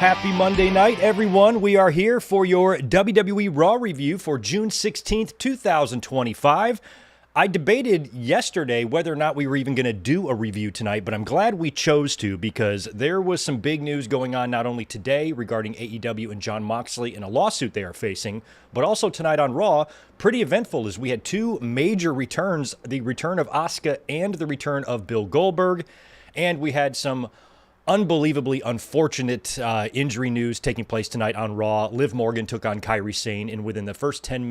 Happy Monday night, everyone. We are here for your WWE Raw review for June 16th, 2025. I debated yesterday whether or not we were even going to do a review tonight, but I'm glad we chose to because there was some big news going on not only today regarding AEW and Jon Moxley and a lawsuit they are facing, but also tonight on Raw. Pretty eventful as we had two major returns, the return of Asuka and the return of Bill Goldberg, and we had some unbelievably unfortunate injury news taking place tonight on Raw. Liv Morgan took on Kairi Sane, and within the first 10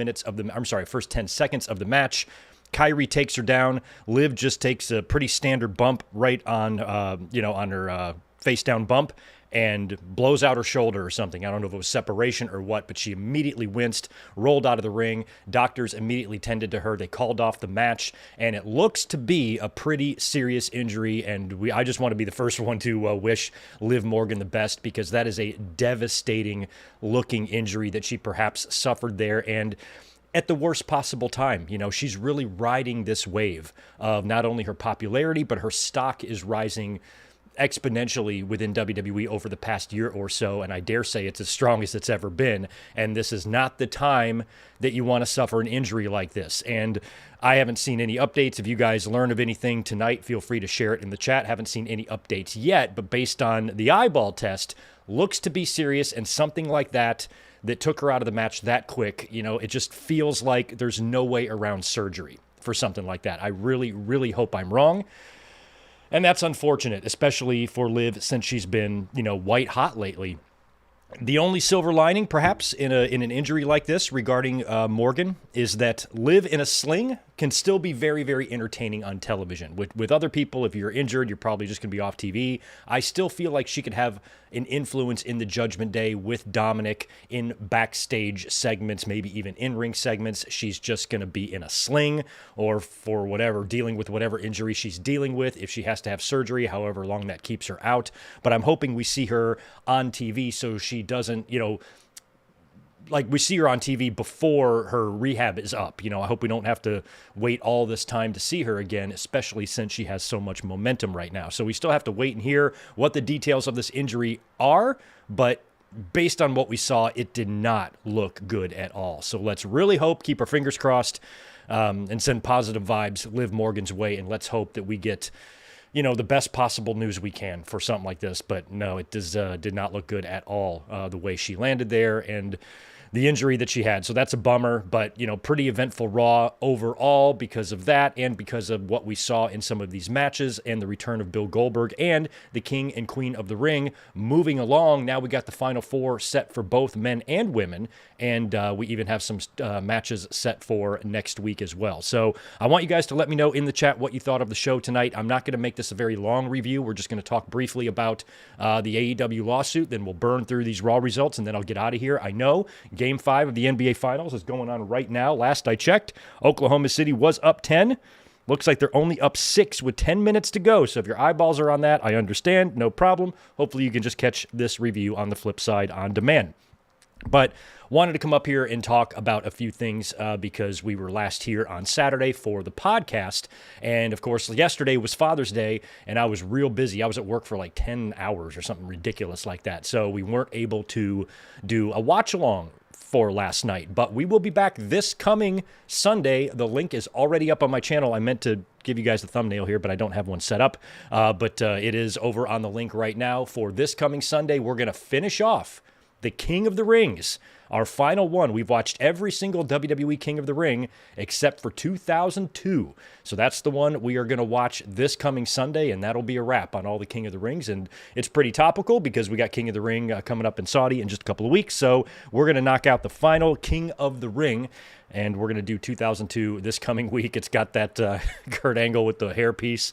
seconds of the match, Kairi takes her down. Liv just takes a pretty standard bump right on, on her face down bump and blows out her shoulder or something. I don't know if it was separation or what, but she immediately winced, rolled out of the ring. Doctors immediately tended to her. They called off the match, and it looks to be a pretty serious injury. And I just want to be the first one to wish Liv Morgan the best because that is a devastating looking injury that she perhaps suffered there. And at the worst possible time. You know, she's really riding this wave of not only her popularity, but her stock is rising exponentially within WWE over the past year or so, and I dare say it's as strong as it's ever been, and this is not the time that you want to suffer an injury like this. And I haven't seen any updates. If you guys learn of anything tonight, feel free to share it in the chat. Haven't seen any updates yet, but based on the eyeball test, looks to be serious, and something like that took her out of the match that quick, you know, it just feels like there's no way around surgery for something like that. I really, really hope I'm wrong. And that's unfortunate, especially for Liv since she's been, white hot lately. The only silver lining, perhaps, in an injury like this regarding Morgan is that Liv in a sling can still be very, very entertaining on television. With other people, if you're injured, you're probably just going to be off TV. I still feel like she could have an influence in the Judgment Day with Dominic in backstage segments, maybe even in-ring segments. She's just going to be in a sling or for whatever, dealing with whatever injury she's dealing with, if she has to have surgery, however long that keeps her out. But I'm hoping we see her on TV so she doesn't, like we see her on TV before her rehab is up. I hope we don't have to wait all this time to see her again, especially since she has so much momentum right now. So we still have to wait and hear what the details of this injury are, but based on what we saw, it did not look good at all. So let's really hope, keep our fingers crossed, and send positive vibes Liv Morgan's way, and let's hope that we get the best possible news we can for something like this. But no, it did not look good at all, the way she landed there and the injury that she had. So that's a bummer, but, pretty eventful Raw overall because of that and because of what we saw in some of these matches and the return of Bill Goldberg and the King and Queen of the Ring. Moving along, now we got the Final Four set for both men and women, and we even have some matches set for next week as well. So I want you guys to let me know in the chat what you thought of the show tonight. I'm not going to make this a very long review. We're just going to talk briefly about the AEW lawsuit, then we'll burn through these Raw results, and then I'll get out of here. I know Game 5 of the NBA Finals is going on right now. Last I checked, Oklahoma City was up 10. Looks like they're only up 6 with 10 minutes to go. So if your eyeballs are on that, I understand. No problem. Hopefully you can just catch this review on the flip side on demand. But wanted to come up here and talk about a few things because we were last here on Saturday for the podcast. And, of course, yesterday was Father's Day, and I was real busy. I was at work for like 10 hours or something ridiculous like that. So we weren't able to do a watch-along for last night. But we will be back this coming Sunday. The link is already up on my channel. I meant to give you guys the thumbnail here, but I don't have one set up. But it is over on the link right now. For this coming Sunday, we're going to finish off the King of the Rings, our final one. We've watched every single WWE King of the Ring except for 2002. So that's the one we are going to watch this coming Sunday, and that'll be a wrap on all the King of the Rings. And it's pretty topical because we got King of the Ring coming up in Saudi in just a couple of weeks. So we're going to knock out the final King of the Ring, and we're going to do 2002 this coming week. It's got that Kurt Angle with the hairpiece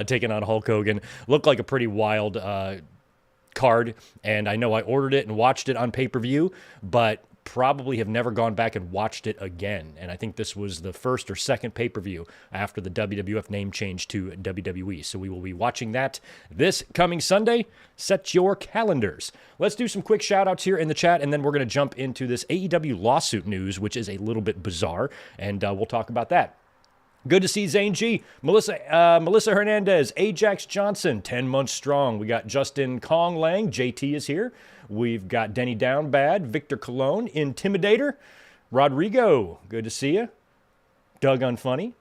taking on Hulk Hogan. Looked like a pretty wild card, and I know I ordered it and watched it on pay-per-view, but probably have never gone back and watched it again. And I think this was the first or second pay-per-view after the WWF name change to WWE. So we will be watching that this coming Sunday. Set your calendars. Let's do some quick shout-outs here in the chat, and then we're going to jump into this AEW lawsuit news, which is a little bit bizarre, and we'll talk about that. Good to see Zane G, Melissa Hernandez, Ajax Johnson, 10 months strong. We got Justin Kong Lang, JT is here. We've got Denny Down Bad, Victor Colon, Intimidator, Rodrigo, good to see you. Doug Unfunny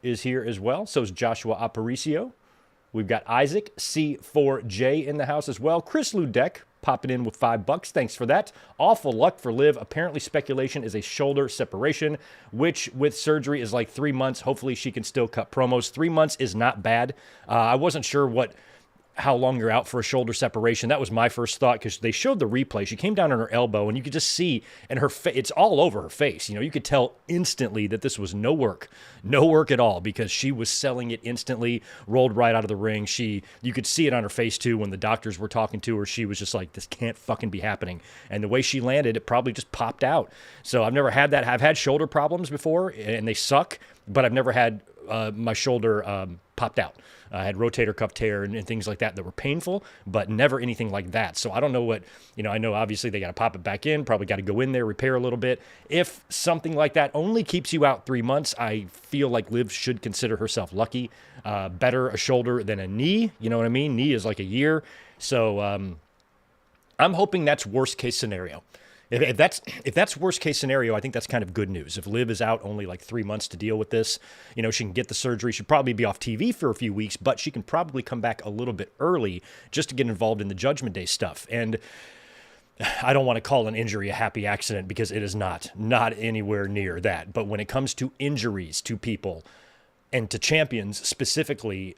is here as well. So is Joshua Aparicio. We've got Isaac C4J in the house as well. Chris Ludek popping in with $5. Thanks for that. Awful luck for Liv. Apparently speculation is a shoulder separation, which with surgery is like 3 months. Hopefully she can still cut promos. 3 months is not bad. I wasn't sure how long you're out for a shoulder separation. That was my first thought because they showed the replay. She came down on her elbow and you could just see in her face, it's all over her face. You could tell instantly that this was no work at all because she was selling it instantly, rolled right out of the ring. You could see it on her face too when the doctors were talking to her. She was just like, this can't fucking be happening. And the way she landed, it probably just popped out. So I've never had that. I've had shoulder problems before and they suck, but I've never had my shoulder popped out. I had rotator cuff tear and things like that were painful, but never anything like that. So I don't know what, I know obviously they got to pop it back in, probably got to go in there, repair a little bit. If something like that only keeps you out 3 months, I feel like Liv should consider herself lucky. Better a shoulder than a knee. You know what I mean? Knee is like a year. So I'm hoping that's worst case scenario. If that's worst case scenario, I think that's kind of good news. If Liv is out only like 3 months to deal with this, she can get the surgery. She'll probably be off TV for a few weeks, but she can probably come back a little bit early just to get involved in the Judgment Day stuff. And I don't want to call an injury a happy accident because it is not anywhere near that. But when it comes to injuries to people and to champions specifically,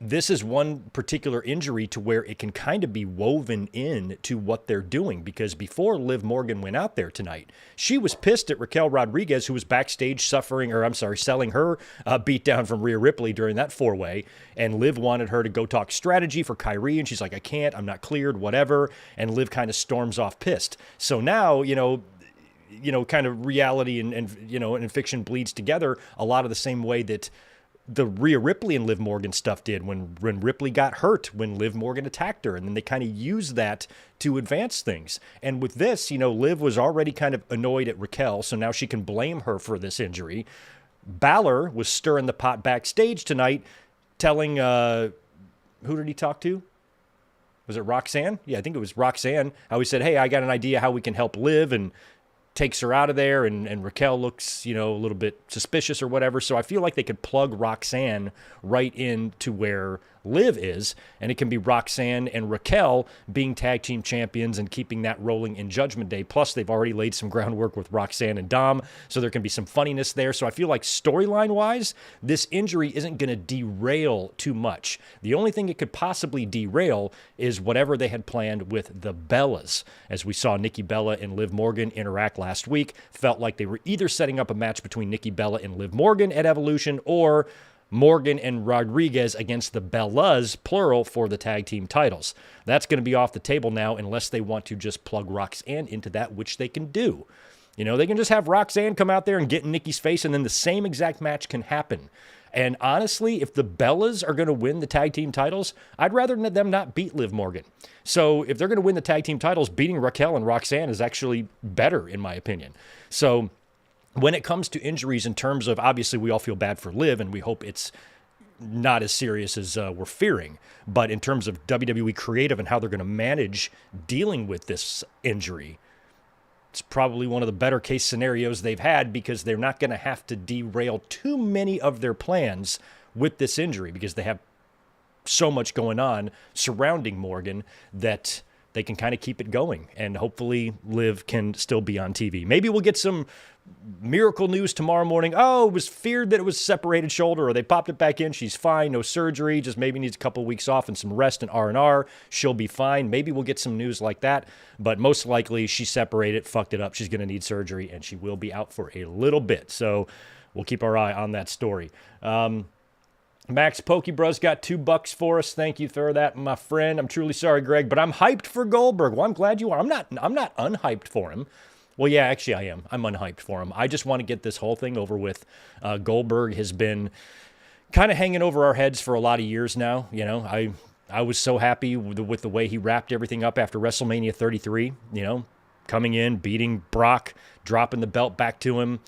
this is one particular injury to where it can kind of be woven in to what they're doing because before Liv Morgan went out there tonight, she was pissed at Raquel Rodriguez, who was backstage selling her beatdown from Rhea Ripley during that four-way, and Liv wanted her to go talk strategy for Kyrie, and she's like, I can't, I'm not cleared, whatever, and Liv kind of storms off pissed. So now, kind of reality and fiction bleeds together a lot of the same way that the Rhea Ripley and Liv Morgan stuff did when Ripley got hurt, when Liv Morgan attacked her, and then they kind of used that to advance things. And with this, Liv was already kind of annoyed at Raquel, so now she can blame her for this injury. Balor was stirring the pot backstage tonight, telling, who did he talk to? Was it Roxanne? Yeah, I think it was Roxanne. How he said, hey, I got an idea how we can help Liv, and takes her out of there, and Raquel looks, a little bit suspicious or whatever. So I feel like they could plug Roxanne right into where Liv is, and it can be Roxanne and Raquel being tag team champions and keeping that rolling in Judgment Day. Plus, they've already laid some groundwork with Roxanne and Dom, so there can be some funniness there. So I feel like storyline-wise, this injury isn't going to derail too much. The only thing it could possibly derail is whatever they had planned with the Bellas. As we saw Nikki Bella and Liv Morgan interact last week, felt like they were either setting up a match between Nikki Bella and Liv Morgan at Evolution, or Morgan and Rodriguez against the Bellas, plural, for the tag team titles. That's going to be off the table now unless they want to just plug Roxanne into that, which they can do. They can just have Roxanne come out there and get in Nikki's face, and then the same exact match can happen. And honestly, if the Bellas are going to win the tag team titles, I'd rather them not beat Liv Morgan. So if they're going to win the tag team titles, beating Raquel and Roxanne is actually better, in my opinion. So when it comes to injuries in terms of, obviously we all feel bad for Liv and we hope it's not as serious as we're fearing, but in terms of WWE creative and how they're going to manage dealing with this injury, it's probably one of the better case scenarios they've had because they're not going to have to derail too many of their plans with this injury because they have so much going on surrounding Morgan that they can kind of keep it going, and hopefully Liv can still be on TV. Maybe we'll get some miracle news tomorrow morning. Oh, it was feared that it was separated shoulder, or they popped it back in. She's fine, no surgery, just maybe needs a couple of weeks off and some rest and R&R. She'll be fine. Maybe we'll get some news like that, but most likely she separated, fucked it up. She's going to need surgery, and she will be out for a little bit. So we'll keep our eye on that story. Max Pokebros got $2 for us. Thank you for that, my friend. I'm truly sorry, Greg, but I'm hyped for Goldberg. Well, I'm glad you are. I'm not unhyped for him. Well, yeah, actually I am. I'm unhyped for him. I just want to get this whole thing over with. Goldberg has been kind of hanging over our heads for a lot of years now. I was so happy with the way he wrapped everything up after WrestleMania 33, coming in, beating Brock, dropping the belt back to him,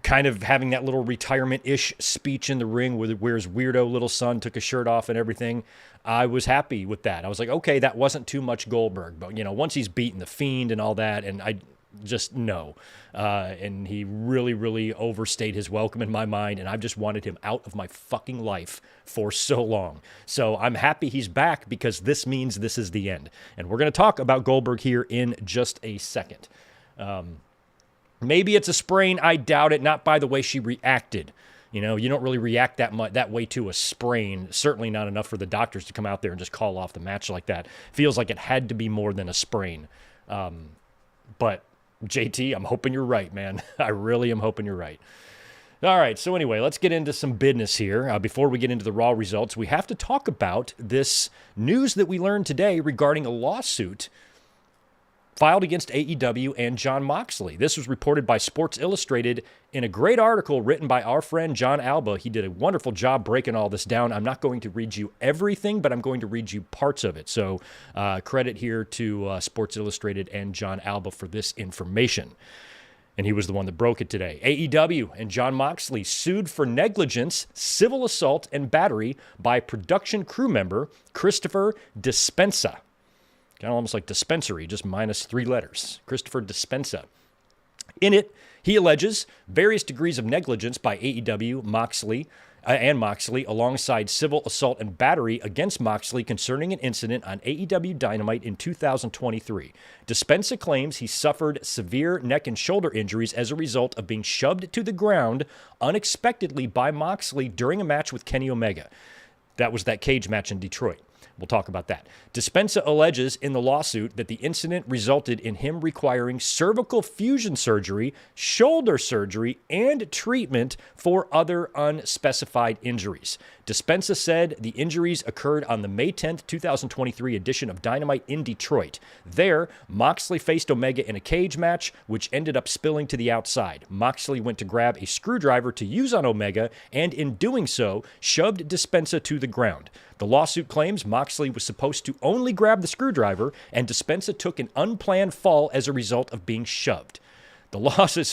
kind of having that little retirement-ish speech in the ring where his weirdo little son took his shirt off and everything. I was happy with that. I was like, okay, that wasn't too much Goldberg. But, once he's beaten the Fiend and all that, and I just no. And he really, really overstayed his welcome in my mind, and I've just wanted him out of my fucking life for so long. So I'm happy he's back because this means this is the end. And we're going to talk about Goldberg here in just a second. Maybe it's a sprain. I doubt it. Not by the way she reacted. You don't really react that way to a sprain. Certainly not enough for the doctors to come out there and just call off the match like that. Feels like it had to be more than a sprain. But JT, I'm hoping you're right, man. I really am hoping you're right. All right, so anyway, let's get into some business here. Before we get into the Raw results, we have to talk about this news that we learned today regarding a lawsuit filed against AEW and Jon Moxley. This was reported by Sports Illustrated in a great article written by our friend John Alba. He did a wonderful job breaking all this down. I'm not going to read you everything, but I'm going to read you parts of it. So credit here to Sports Illustrated and John Alba for this information. And he was the one that broke it today. AEW and Jon Moxley sued for negligence, civil assault, and battery by production crew member Christopher Dispenza. Kind of almost like dispensary, just minus 3 letters. Christopher Dispenza. In it, he alleges various degrees of negligence by AEW, Moxley, alongside civil assault and battery against Moxley concerning an incident on AEW Dynamite in 2023. Dispenza claims he suffered severe neck and shoulder injuries as a result of being shoved to the ground unexpectedly by Moxley during a match with Kenny Omega. That was that cage match in Detroit. We'll talk about that. Dispenza alleges in the lawsuit that the incident resulted in him requiring cervical fusion surgery, shoulder surgery, and treatment for other unspecified injuries. Dispenza said the injuries occurred on the May 10th, 2023 edition of Dynamite in Detroit. There, Moxley faced Omega in a cage match, which ended up spilling to the outside. Moxley went to grab a screwdriver to use on Omega, and in doing so, shoved Dispenza to the ground. The lawsuit claims Moxley was supposed to only grab the screwdriver, and Dispenza took an unplanned fall as a result of being shoved. The lawsuit,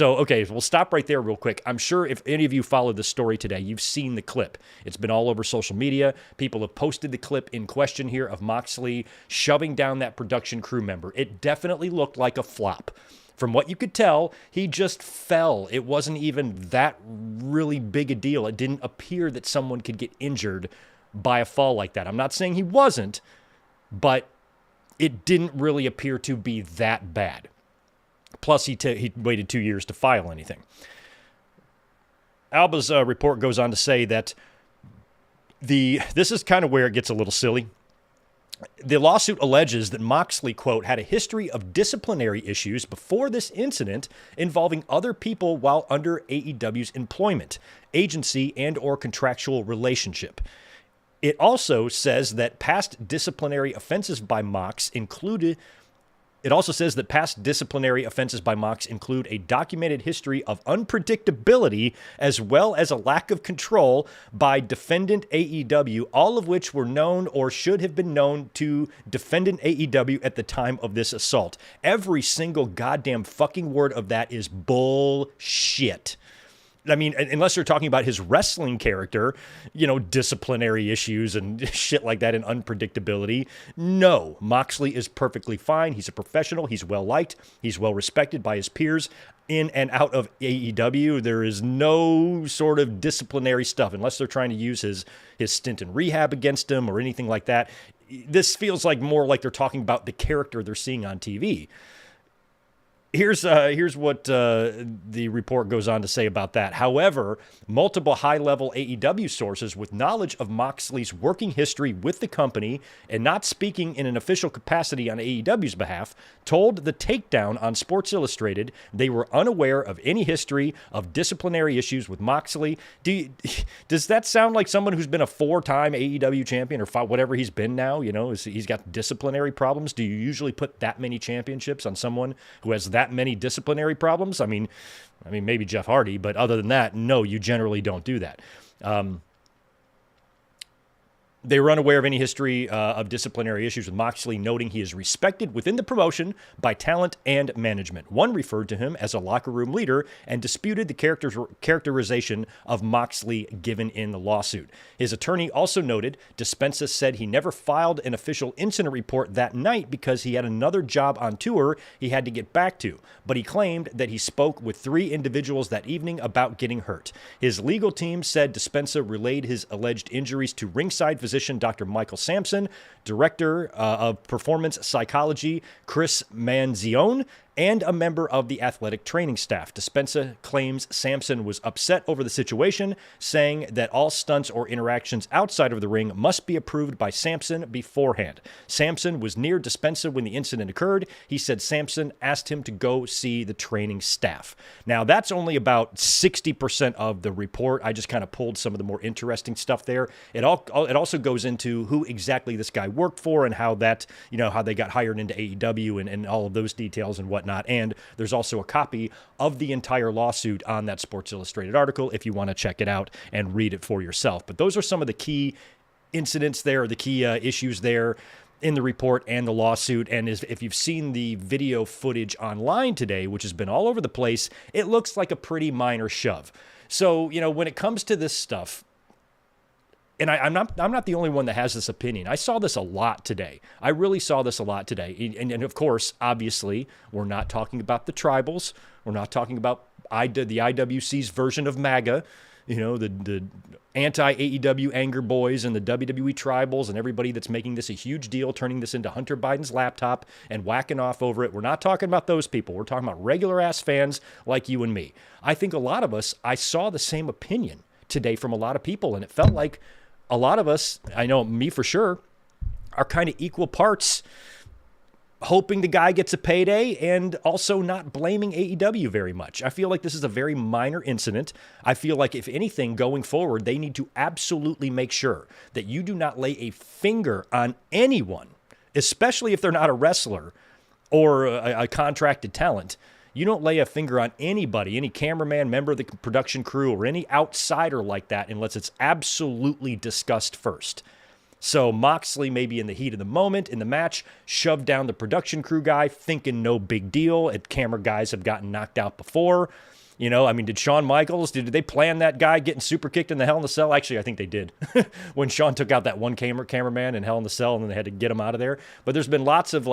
we'll stop right there real quick. I'm sure if any of you followed this story today, you've seen the clip. It's been all over social media. People have posted the clip in question here of Moxley shoving down that production crew member. It definitely looked like a flop. From what you could tell, he just fell. It wasn't even that really big a deal. It didn't appear that someone could get injured by a fall like that. I'm not saying he wasn't, but it didn't really appear to be that bad. Plus, he waited 2 years to file anything. Alba's report goes on to say that this is kind of where it gets a little silly. The lawsuit alleges that Moxley, quote, had a history of disciplinary issues before this incident involving other people while under AEW's employment, agency, and or contractual relationship. It also says that past disciplinary offenses by Mox include a documented history of unpredictability as well as a lack of control by defendant AEW, all of which were known or should have been known to defendant AEW at the time of this assault. Every single goddamn fucking word of that is bullshit. I mean, unless you're talking about his wrestling character, disciplinary issues and shit like that and unpredictability. No, Moxley is perfectly fine. He's a professional. He's well-liked. He's well-respected by his peers in and out of AEW. There is no sort of disciplinary stuff unless they're trying to use his stint in rehab against him or anything like that. This feels like more like they're talking about the character they're seeing on TV. Here's what the report goes on to say about that. However, multiple high-level AEW sources with knowledge of Moxley's working history with the company and not speaking in an official capacity on AEW's behalf told The Takedown on Sports Illustrated they were unaware of any history of disciplinary issues with Moxley. Does that sound like someone who's been a 4-time AEW champion or whatever he's been now? He's got disciplinary problems. Do you usually put that many championships on someone who has that many disciplinary problems? I mean, maybe Jeff Hardy, but other than that, no, you generally don't do that. They were unaware of any history of disciplinary issues with Moxley, noting he is respected within the promotion by talent and management. One referred to him as a locker room leader and disputed the characterization of Moxley given in the lawsuit. His attorney also noted Dispenza said he never filed an official incident report that night because he had another job on tour he had to get back to, but he claimed that he spoke with 3 individuals that evening about getting hurt. His legal team said Dispenza relayed his alleged injuries to ringside physician Dr. Michael Sampson, director of performance psychology Chris Manzione, and a member of the athletic training staff. Dispenza claims Sampson was upset over the situation, saying that all stunts or interactions outside of the ring must be approved by Sampson beforehand. Sampson was near Dispenza when the incident occurred. He said Sampson asked him to go see the training staff. Now, that's only about 60% of the report. I just kind of pulled some of the more interesting stuff there. It also goes into who exactly this guy worked for and how that, how they got hired into AEW and all of those details and whatnot. And there's also a copy of the entire lawsuit on that Sports Illustrated article if you want to check it out and read it for yourself. But those are some of the key incidents there, the key issues there in the report and the lawsuit. And if you've seen the video footage online today, which has been all over the place, it looks like a pretty minor shove. So, when it comes to this stuff, and I'm not the only one that has this opinion. I saw this a lot today. I really saw this a lot today. And of course, obviously, we're not talking about the tribals. We're not talking about the IWC's version of MAGA, the anti-AEW anger boys and the WWE tribals and everybody that's making this a huge deal, turning this into Hunter Biden's laptop and whacking off over it. We're not talking about those people. We're talking about regular-ass fans like you and me. I think a lot of us, I saw the same opinion today from a lot of people, and it felt like a lot of us, I know me for sure, are kind of equal parts hoping the guy gets a payday and also not blaming AEW very much. I feel like this is a very minor incident. I feel like, if anything, going forward, they need to absolutely make sure that you do not lay a finger on anyone, especially if they're not a wrestler or a contracted talent. You don't lay a finger on anybody, any cameraman, member of the production crew, or any outsider like that unless it's absolutely discussed first. So Moxley, maybe in the heat of the moment, in the match, shoved down the production crew guy, thinking no big deal. Camera guys have gotten knocked out before. Did Shawn Michaels, did they plan that guy getting super kicked in the Hell in the Cell? Actually, I think they did. When Shawn took out that one cameraman in Hell in the Cell and then they had to get him out of there. But there's been lots of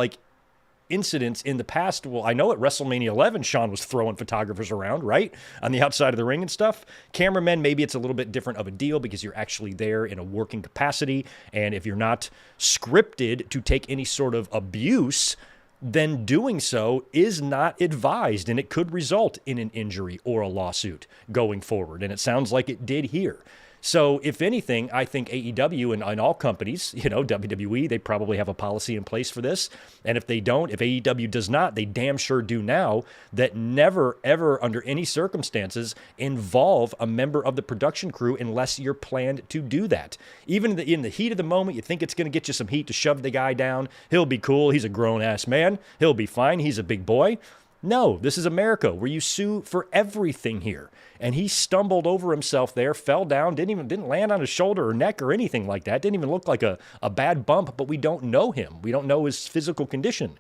incidents in the past. Well, I know at WrestleMania 11, Shawn was throwing photographers around, right? On the outside of the ring and stuff. Cameramen, maybe it's a little bit different of a deal because you're actually there in a working capacity. And if you're not scripted to take any sort of abuse, then doing so is not advised, and it could result in an injury or a lawsuit going forward. And it sounds like it did here. So if anything, I think AEW and all companies, WWE, they probably have a policy in place for this. And if they don't, if AEW does not, they damn sure do now, that never, ever, under any circumstances, involve a member of the production crew unless you're planned to do that. Even in the heat of the moment, you think it's going to get you some heat to shove the guy down. He'll be cool. He's a grown-ass man. He'll be fine. He's a big boy. No, this is America, where you sue for everything here. And he stumbled over himself there, fell down, didn't land on his shoulder or neck or anything like that. Didn't even look like a bad bump, but we don't know him. We don't know his physical condition.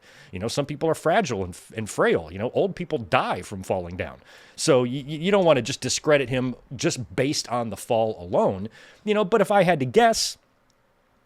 Some people are fragile and frail. Old people die from falling down. So you don't want to just discredit him just based on the fall alone. But if I had to guess,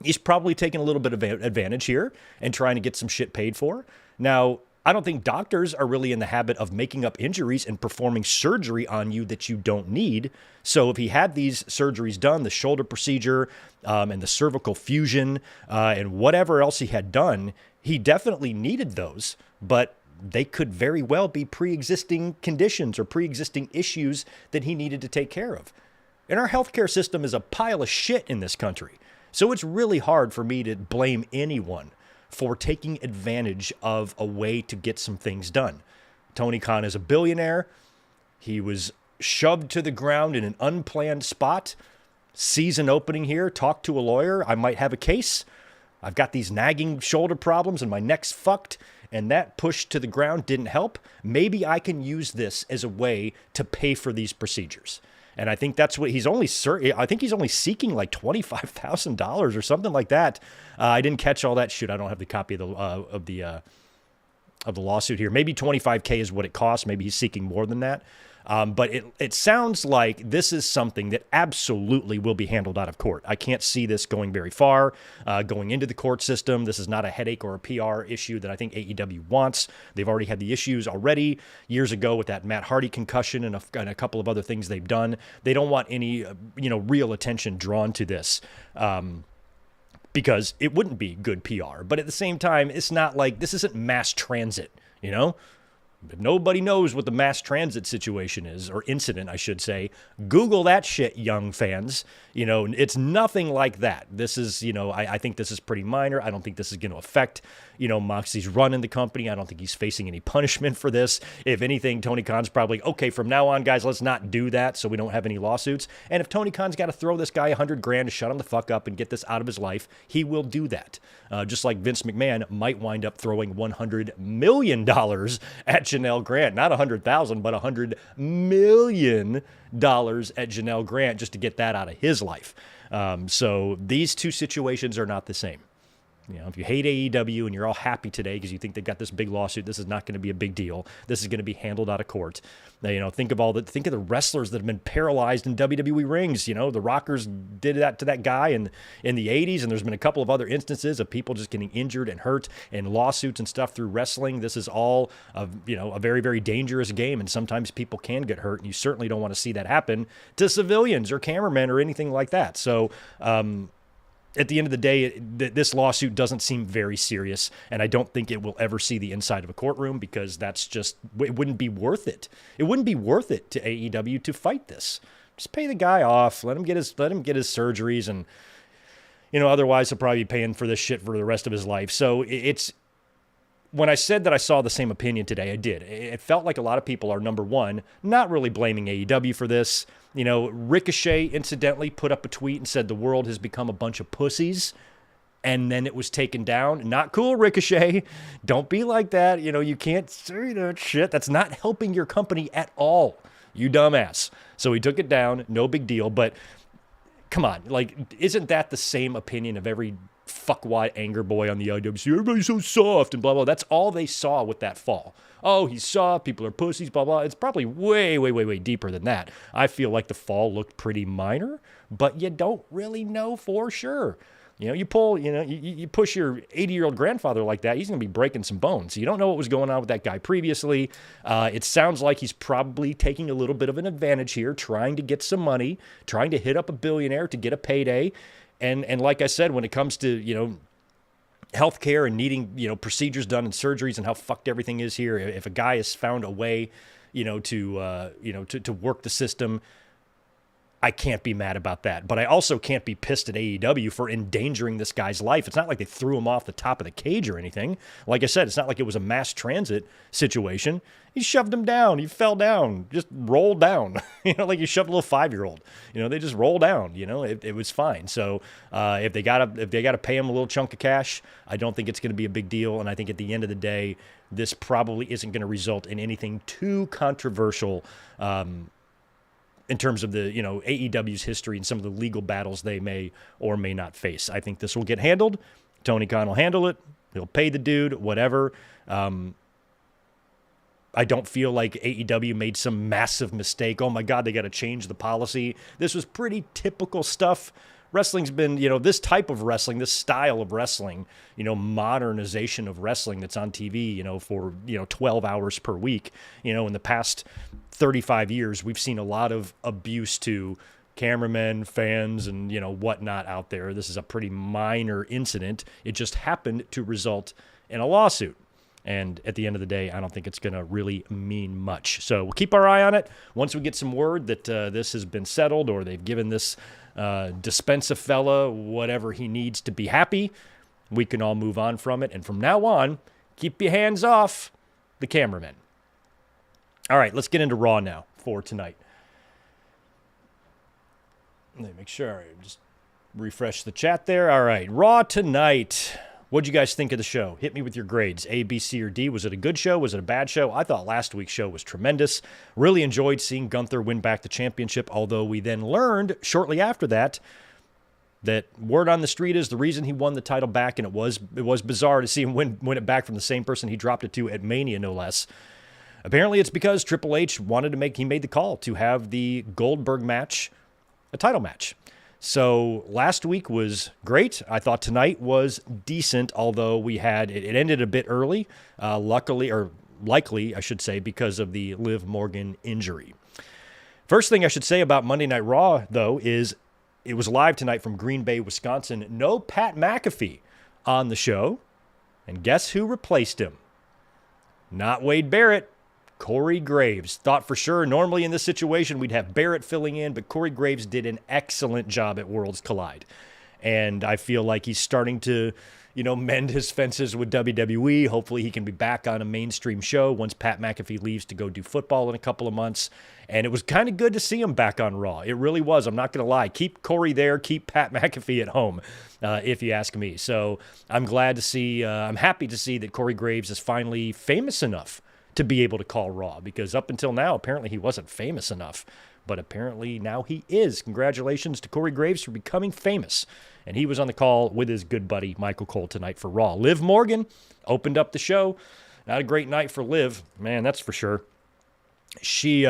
he's probably taking a little bit of advantage here and trying to get some shit paid for. Now, I don't think doctors are really in the habit of making up injuries and performing surgery on you that you don't need. So if he had these surgeries done, the shoulder procedure and the cervical fusion and whatever else he had done, he definitely needed those, but they could very well be pre-existing conditions or pre-existing issues that he needed to take care of. And our healthcare system is a pile of shit in this country. So it's really hard for me to blame anyone for taking advantage of a way to get some things done. Tony Khan is a billionaire. He was shoved to the ground in an unplanned spot. Season opening here, talk to a lawyer. I might have a case. I've got these nagging shoulder problems and my neck's fucked, and that push to the ground didn't help. Maybe I can use this as a way to pay for these procedures. And I think that's what he's only I think he's only seeking like $25,000 or something like that. I didn't catch all that shit. I don't have the copy of the lawsuit here. Maybe $25K is what it costs. Maybe he's seeking more than that. But it sounds like this is something that absolutely will be handled out of court. I can't see this going very far, going into the court system. This is not a headache or a PR issue that I think AEW wants. They've already had the issues already years ago with that Matt Hardy concussion and a couple of other things they've done. They don't want any, real attention drawn to this. Because it wouldn't be good PR. But at the same time, it's not like this isn't mass transit, If nobody knows what the mass transit situation is, or incident, I should say, Google that shit, young fans. It's nothing like that. This is, I think this is pretty minor. I don't think this is going to affect, Moxley's run in the company. I don't think he's facing any punishment for this. If anything, Tony Khan's probably, okay, from now on, guys, let's not do that so we don't have any lawsuits. And if Tony Khan's got to throw this guy $100,000 to shut him the fuck up and get this out of his life, he will do that. Just like Vince McMahon might wind up throwing $100 million at Janelle Grant. Not $100,000, but $100 million at Janelle Grant just to get that out of his life. So these two situations are not the same. If you hate AEW and you're all happy today because you think they've got this big lawsuit, this is not going to be a big deal. This is going to be handled out of court. Now, think of the wrestlers that have been paralyzed in WWE rings. The Rockers did that to that guy in the 80s, and there's been a couple of other instances of people just getting injured and hurt in lawsuits and stuff through wrestling. This is all a very, very dangerous game, and sometimes people can get hurt, and you certainly don't want to see that happen to civilians or cameramen or anything like that. So, at the end of the day, this lawsuit doesn't seem very serious, and I don't think it will ever see the inside of a courtroom because it wouldn't be worth it. It wouldn't be worth it to AEW to fight this. Just pay the guy off, let him get his surgeries, and otherwise he'll probably be paying for this shit for the rest of his life. So when I said that I saw the same opinion today, I did. It felt like a lot of people are, number one, not really blaming AEW for this. Ricochet incidentally put up a tweet and said the world has become a bunch of pussies, and then it was taken down. Not cool, Ricochet. Don't be like that. You can't say that shit. That's not helping your company at all, you dumbass. So he took it down. No big deal. But come on, isn't that the same opinion of every fuckwad anger boy on the IWC? Everybody's so soft and blah, blah. That's all they saw with that fall. Oh, he's soft, people are pussies, blah, blah. It's probably way, way, way, way deeper than that. I feel like the fall looked pretty minor, but you don't really know for sure. You push your 80-year-old grandfather like that, he's going to be breaking some bones. You don't know what was going on with that guy previously. It sounds like he's probably taking a little bit of an advantage here, trying to get some money, trying to hit up a billionaire to get a payday. And like I said, when it comes to, healthcare and needing, procedures done and surgeries and how fucked everything is here, if a guy has found a way, to work the system, I can't be mad about that. But I also can't be pissed at AEW for endangering this guy's life. It's not like they threw him off the top of the cage or anything. Like I said, it's not like it was a mass transit situation. He shoved him down. He fell down, just rolled down. Like you shoved a little 5-year-old. They just roll down. It was fine. So if they gotta pay him a little chunk of cash, I don't think it's going to be a big deal. And I think at the end of the day, this probably isn't going to result in anything too controversial. In terms of the, AEW's history and some of the legal battles they may or may not face. I think this will get handled. Tony Khan will handle it. He'll pay the dude, whatever. I don't feel like AEW made some massive mistake. Oh my God, they got to change the policy. This was pretty typical stuff. Wrestling's been, this type of wrestling, this style of wrestling, modernization of wrestling that's on TV, for, 12 hours per week. In the past 35 years, we've seen a lot of abuse to cameramen, fans, and, whatnot out there. This is a pretty minor incident. It just happened to result in a lawsuit. And at the end of the day, I don't think it's going to really mean much. So we'll keep our eye on it. Once we get some word that this has been settled or they've given this dispensa fella whatever he needs to be happy, we can all move on from it. And from now on, keep your hands off the cameramen. All right, let's get into Raw now for tonight. Let me make sure I just refresh the chat there. All right, Raw tonight. What'd you guys think of the show? Hit me with your grades. A, B, C, or D. Was it a good show? Was it a bad show? I thought last week's show was tremendous. Really enjoyed seeing Gunther win back the championship, although we then learned shortly after that word on the street is the reason he won the title back, and it was bizarre to see him win it back from the same person he dropped it to at Mania, no less. Apparently it's because Triple H he made the call to have the Goldberg match a title match. So last week was great. I thought tonight was decent, although it ended a bit early, likely, I should say, because of the Liv Morgan injury. First thing I should say about Monday Night Raw, though, is it was live tonight from Green Bay, Wisconsin. No Pat McAfee on the show. And guess who replaced him? Not Wade Barrett. Corey Graves. Thought for sure normally in this situation we'd have Barrett filling in, but Corey Graves did an excellent job at Worlds Collide. And I feel like he's starting to, mend his fences with WWE. Hopefully he can be back on a mainstream show once Pat McAfee leaves to go do football in a couple of months. And it was kind of good to see him back on Raw. It really was. I'm not going to lie. Keep Corey there. Keep Pat McAfee at home, if you ask me. So I'm happy to see that Corey Graves is finally famous enough to be able to call Raw, because up until now, apparently he wasn't famous enough, but apparently now he is. Congratulations to Corey Graves for becoming famous. And he was on the call with his good buddy Michael Cole tonight for Raw. Liv Morgan opened up the show. Not a great night for Liv, man, that's for sure. She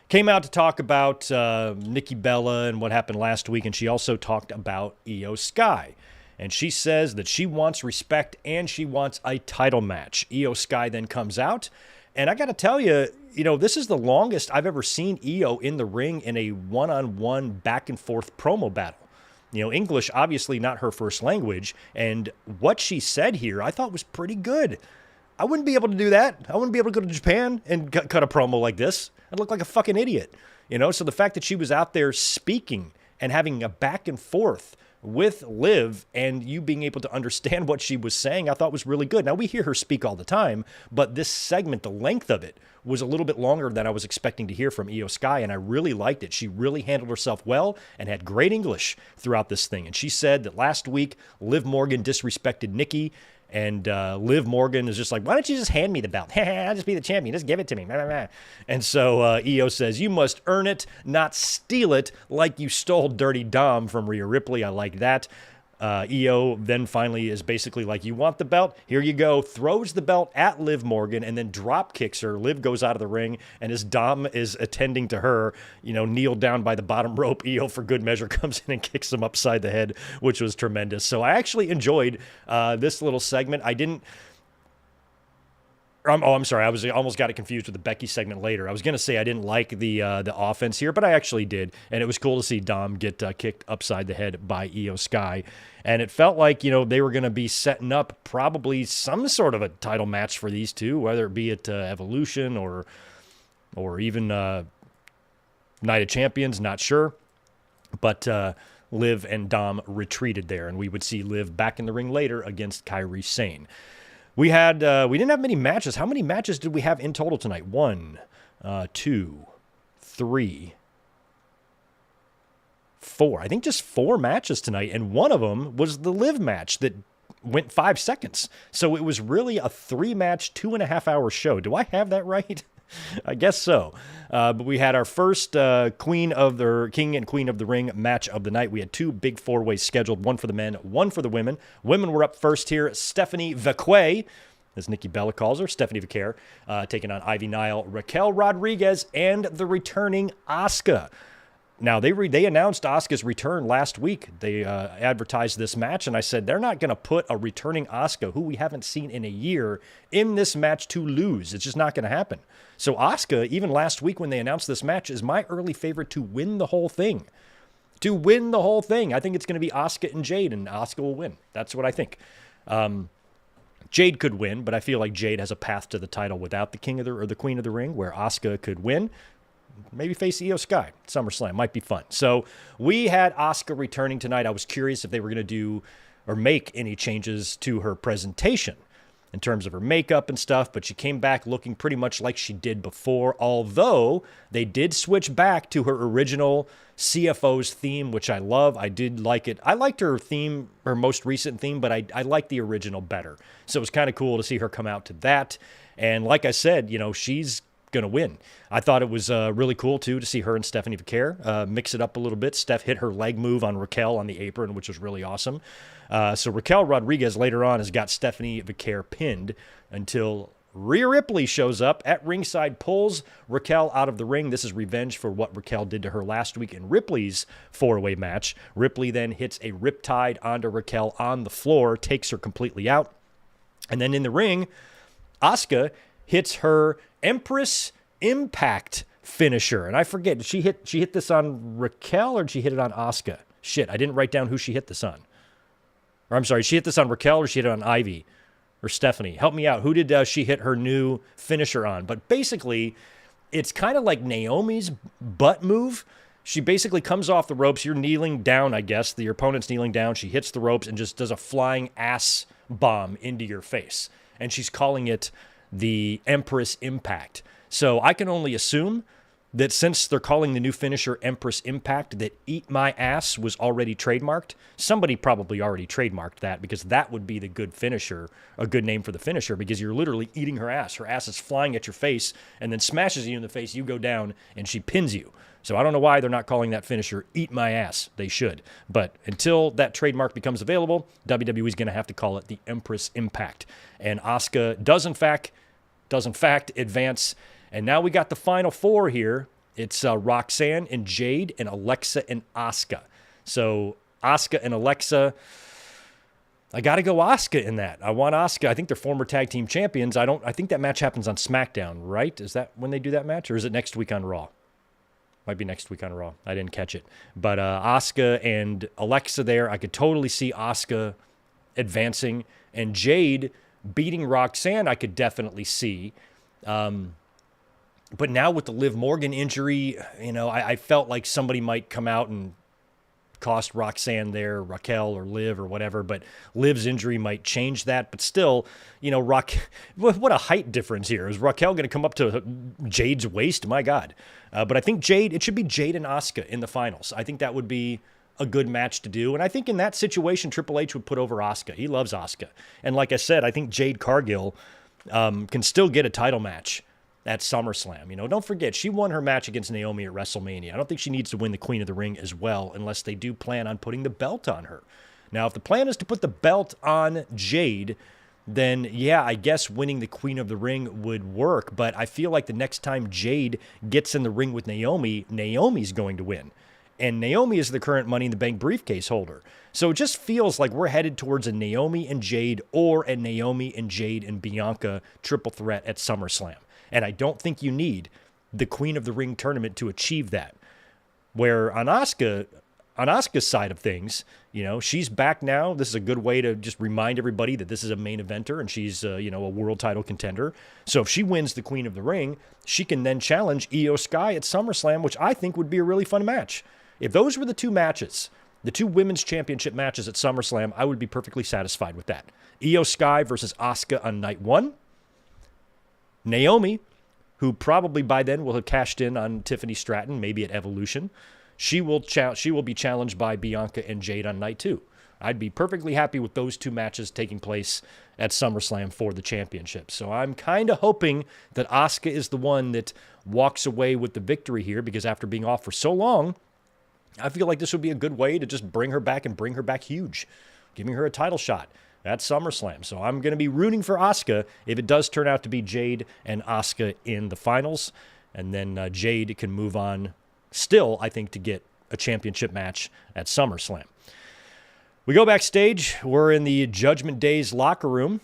came out to talk about Nikki Bella and what happened last week, and she also talked about Io Sky. And she says that she wants respect and she wants a title match. Io Sky then comes out. And I got to tell you, this is the longest I've ever seen Io in the ring in a one-on-one back-and-forth promo battle. English, obviously not her first language. And what she said here, I thought was pretty good. I wouldn't be able to do that. I wouldn't be able to go to Japan and cut a promo like this. I'd look like a fucking idiot. So the fact that she was out there speaking and having a back and forth with Liv and you being able to understand what she was saying, I thought was really good. Now, we hear her speak all the time, but this segment, the length of it, was a little bit longer than I was expecting to hear from Io Sky, and I really liked it. She really handled herself well and had great English throughout this thing. And she said that last week, Liv Morgan disrespected Nikki, and Liv Morgan is just like, why don't you just hand me the belt? I'll just be the champion. Just give it to me. And so Io says, you must earn it, not steal it, like you stole Dirty Dom from Rhea Ripley. I like that. Io then finally is basically like, you want the belt? Here you go. Throws the belt at Liv Morgan and then drop kicks her. Liv goes out of the ring, and as Dom is attending to her, kneel down by the bottom rope, Io for good measure comes in and kicks him upside the head, which was tremendous. So I actually enjoyed this little segment. I'm sorry. I almost got it confused with the Becky segment later. I was going to say I didn't like the offense here, but I actually did. And it was cool to see Dom get kicked upside the head by Io Sky. And it felt like, they were going to be setting up probably some sort of a title match for these two, whether it be at Evolution or even Night of Champions, not sure. But Liv and Dom retreated there, and we would see Liv back in the ring later against Kairi Sane. We didn't have many matches. How many matches did we have in total tonight? 1, 2, 3, 4. I think just 4 matches tonight, and one of them was the Liv match that went 5 seconds. So it was really a 3-match, 2.5-hour show. Do I have that right? I guess so. But we had our first King and Queen of the Ring match of the night. We had 2 big 4-ways scheduled, one for the men, one for the women. Women were up first here. Stephanie Vaquet, as Nikki Bella calls her, Stephanie Vaquer, taking on Ivy Nile, Raquel Rodriguez, and the returning Asuka. Now, they announced Asuka's return last week. They advertised this match, and I said they're not going to put a returning Asuka, who we haven't seen in a year, in this match to lose. It's just not going to happen. So Asuka, even last week when they announced this match, is my early favorite to win the whole thing. To win the whole thing. I think it's going to be Asuka and Jade, and Asuka will win. That's what I think. Jade could win, but I feel like Jade has a path to the title without the King of the or the Queen of the Ring, where Asuka could win. Maybe face Io Sky. SummerSlam might be fun. So we had Asuka returning tonight. I was curious if they were going to do or make any changes to her presentation. in terms of her makeup and stuff, but she came back looking pretty much like she did before, although they did switch back to her original CFO's theme, which I love. I did like it. I liked her theme, her most recent theme, but I liked the original better. So it was kind of cool to see her come out to that. And like I said, she's going to win. I thought it was really cool, too, to see her and Stephanie Vaquer mix it up a little bit. Steph hit her leg move on Raquel on the apron, which was really awesome. So Raquel Rodriguez later on has got Stephanie Vaquer pinned until Rhea Ripley shows up at ringside, pulls Raquel out of the ring. This is revenge for what Raquel did to her last week in Ripley's four-way match. Ripley then hits a riptide onto Raquel on the floor, takes her completely out. And then in the ring, Asuka hits her Empress Impact finisher. And I forget, did she hit this on Raquel or did she hit it on Asuka? Shit, I didn't write down who she hit this on. Or I'm sorry, she hit this on Raquel or she hit it on Ivy or Stephanie? Help me out. Who did she hit her new finisher on? But basically, it's kind of like Naomi's butt move. She basically comes off the ropes. You're kneeling down, I guess. Your opponent's kneeling down. She hits the ropes and just does a flying ass bomb into your face. And she's calling it the Empress Impact. So I can only assume that since they're calling the new finisher Empress Impact, that Eat My Ass was already trademarked. Somebody probably already trademarked that because that would be the good finisher, a good name for the finisher, because you're literally eating her ass. Her ass is flying at your face and then smashes you in the face. You go down and she pins you. So I don't know why they're not calling that finisher Eat My Ass. They should. But until that trademark becomes available, WWE is going to have to call it the Empress Impact. And Asuka does in fact advance. And now we got the final four here. It's Roxanne and Jade and Alexa and Asuka. So Asuka and Alexa, I got to go Asuka in that. I want Asuka. I think they're former tag team champions. I think that match happens on SmackDown, right? Is that when they do that match? Or is it next week on Raw? Might be next week on Raw. I didn't catch it. But Asuka and Alexa there, I could totally see Asuka advancing. And Jade beating Roxanne, I could definitely see. But now with the Liv Morgan injury, I felt like somebody might come out and cost Roxanne there, Raquel or Liv or whatever, but Liv's injury might change that. But still, what a height difference here. Is Raquel going to come up to Jade's waist? My God. But I think it should be Jade and Asuka in the finals. I think that would be a good match to do. And I think in that situation, Triple H would put over Asuka. He loves Asuka. And like I said, I think Jade Cargill can still get a title match at SummerSlam. Don't forget, she won her match against Naomi at WrestleMania. I don't think she needs to win the Queen of the Ring as well, unless they do plan on putting the belt on her. Now, if the plan is to put the belt on Jade, then yeah, I guess winning the Queen of the Ring would work. But I feel like the next time Jade gets in the ring with Naomi, Naomi's going to win. And Naomi is the current Money in the Bank briefcase holder. So it just feels like we're headed towards a Naomi and Jade or a Naomi and Jade and Bianca triple threat at SummerSlam. And I don't think you need the Queen of the Ring tournament to achieve that. Where on Asuka's side of things, she's back now. This is a good way to just remind everybody that this is a main eventer and she's, a world title contender. So if she wins the Queen of the Ring, she can then challenge Io Sky at SummerSlam, which I think would be a really fun match. If those were the two matches, the two women's championship matches at SummerSlam, I would be perfectly satisfied with that. Io Sky versus Asuka on night one. Naomi, who probably by then will have cashed in on Tiffany Stratton, maybe at Evolution, she will be challenged by Bianca and Jade on night two. I'd be perfectly happy with those two matches taking place at SummerSlam for the championship. So I'm kind of hoping that Asuka is the one that walks away with the victory here, because after being off for so long, I feel like this would be a good way to just bring her back and bring her back huge, giving her a title shot at SummerSlam. So I'm going to be rooting for Asuka if it does turn out to be Jade and Asuka in the finals. And then Jade can move on still, I think, to get a championship match at SummerSlam. We go backstage. We're in the Judgment Day's locker room.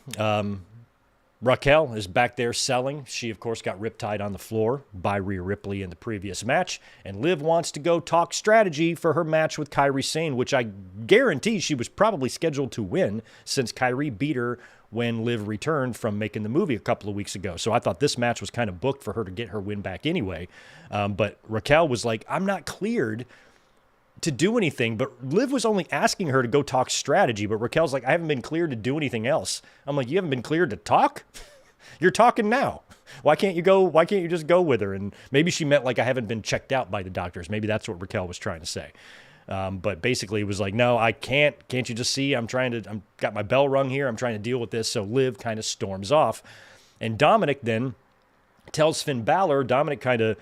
Raquel is back there selling. She, of course, got riptide on the floor by Rhea Ripley in the previous match. And Liv wants to go talk strategy for her match with Kairi Sane, which I guarantee she was probably scheduled to win since Kairi beat her when Liv returned from making the movie a couple of weeks ago. So I thought this match was kind of booked for her to get her win back anyway. But Raquel was like, I'm not cleared to do anything, but Liv was only asking her to go talk strategy, but Raquel's like, I haven't been cleared to do anything else. I'm like, you haven't been cleared to talk? You're talking now. Why can't you just go with her? And maybe she meant like, I haven't been checked out by the doctors. Maybe that's what Raquel was trying to say. But basically it was like, no, I can't. Can't you just see? I'm got my bell rung here. I'm trying to deal with this. So Liv kind of storms off. And Dominic then tells Finn Balor, Dominic kind of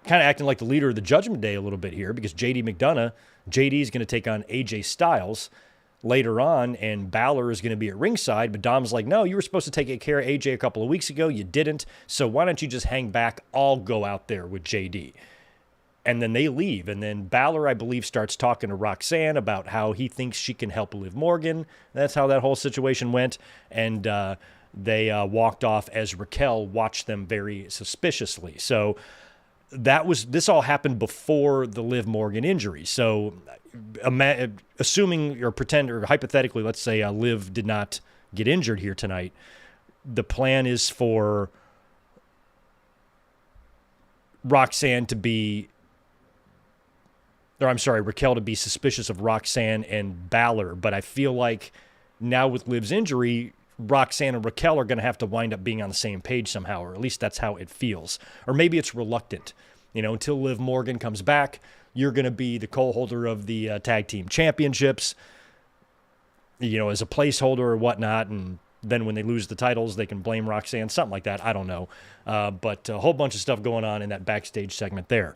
acting like the leader of the Judgment Day a little bit here, because JD is going to take on AJ Styles later on, and Balor is going to be at ringside, but Dom's like, no, you were supposed to take care of AJ a couple of weeks ago. You didn't. So why don't you just hang back? I'll go out there with JD. And then they leave. And then Balor, I believe, starts talking to Roxanne about how he thinks she can help Liv Morgan. That's how that whole situation went. And they walked off as Raquel watched them very suspiciously. So this all happened before the Liv Morgan injury. So assuming or pretend or hypothetically, let's say Liv did not get injured here tonight, the plan is for Raquel to be suspicious of Roxanne and Balor. But I feel like now with Liv's injury, Roxanne and Raquel are going to have to wind up being on the same page somehow, or at least that's how it feels. Or maybe it's reluctant. Until Liv Morgan comes back, you're going to be the co-holder of the tag team championships, as a placeholder or whatnot. And then when they lose the titles, they can blame Roxanne, something like that. I don't know. But a whole bunch of stuff going on in that backstage segment there.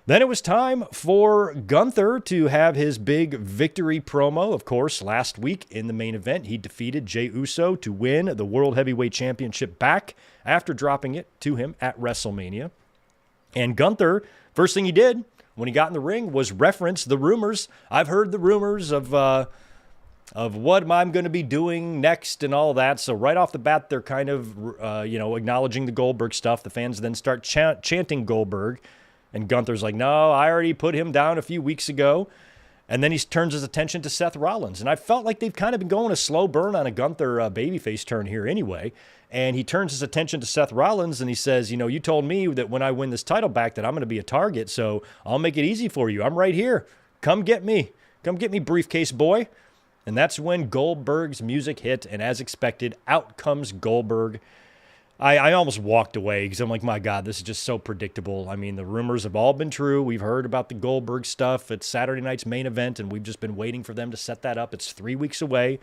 Then it was time for Gunther to have his big victory promo. Of course, last week in the main event, he defeated Jey Uso to win the World Heavyweight Championship back after dropping it to him at WrestleMania. And Gunther, first thing he did when he got in the ring was reference the rumors. I've heard the rumors of what I'm going to be doing next and all that. So right off the bat, they're kind of, acknowledging the Goldberg stuff. The fans then start chanting Goldberg. And Gunther's like, no, I already put him down a few weeks ago. And then he turns his attention to Seth Rollins. And I felt like they've kind of been going a slow burn on a Gunther babyface turn here anyway. And he turns his attention to Seth Rollins and he says, you told me that when I win this title back that I'm going to be a target. So I'll make it easy for you. I'm right here. Come get me. Come get me, briefcase boy. And that's when Goldberg's music hit. And as expected, out comes Goldberg. I almost walked away because I'm like, my God, this is just so predictable. I mean, the rumors have all been true. We've heard about the Goldberg stuff at Saturday night's main event, and we've just been waiting for them to set that up. It's 3 weeks away.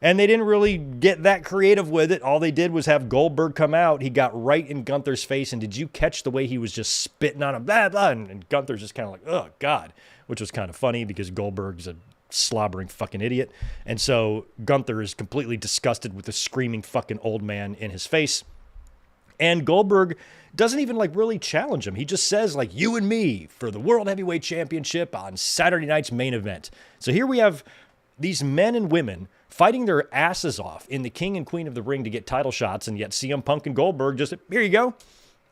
And they didn't really get that creative with it. All they did was have Goldberg come out. He got right in Gunther's face, and did you catch the way he was just spitting on him? Blah, blah, and Gunther's just kind of like, oh, God, which was kind of funny because Goldberg's a slobbering fucking idiot. And so Gunther is completely disgusted with the screaming fucking old man in his face. And Goldberg doesn't even really challenge him. He just says you and me for the World Heavyweight Championship on Saturday night's main event. So here we have these men and women fighting their asses off in the King and Queen of the Ring to get title shots, and yet CM Punk and Goldberg just, here you go.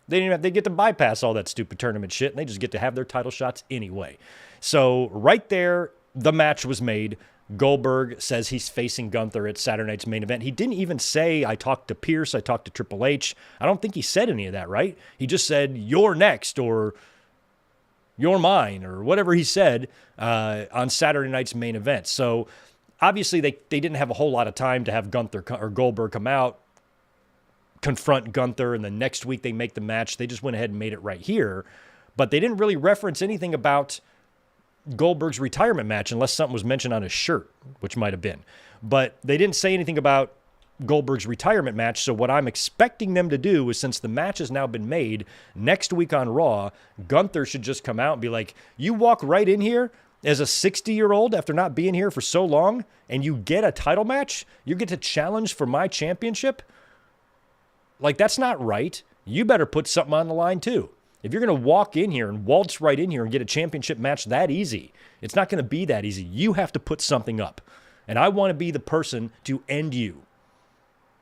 They get to bypass all that stupid tournament shit, and they just get to have their title shots anyway. So right there, the match was made. Goldberg says he's facing Gunther at Saturday night's main event. He didn't even say, I talked to Pierce, I talked to Triple H. I don't think he said any of that, right? He just said, you're next, or you're mine, or whatever he said on Saturday night's main event. So obviously they didn't have a whole lot of time to have Gunther or Goldberg come out, confront Gunther, and the next week they make the match. They just went ahead and made it right here. But they didn't really reference anything about Goldberg's retirement match unless something was mentioned on his shirt, which might have been. But they didn't say anything about Goldberg's retirement match. So what I'm expecting them to do is, since the match has now been made, next week on Raw, Gunther should just come out and be like, you walk right in here as a 60-year-old after not being here for so long, and you get a title match? You get to challenge for my championship? That's not right. You better put something on the line too. If you're going to walk in here and waltz right in here and get a championship match that easy, it's not going to be that easy. You have to put something up. And I want to be the person to end you.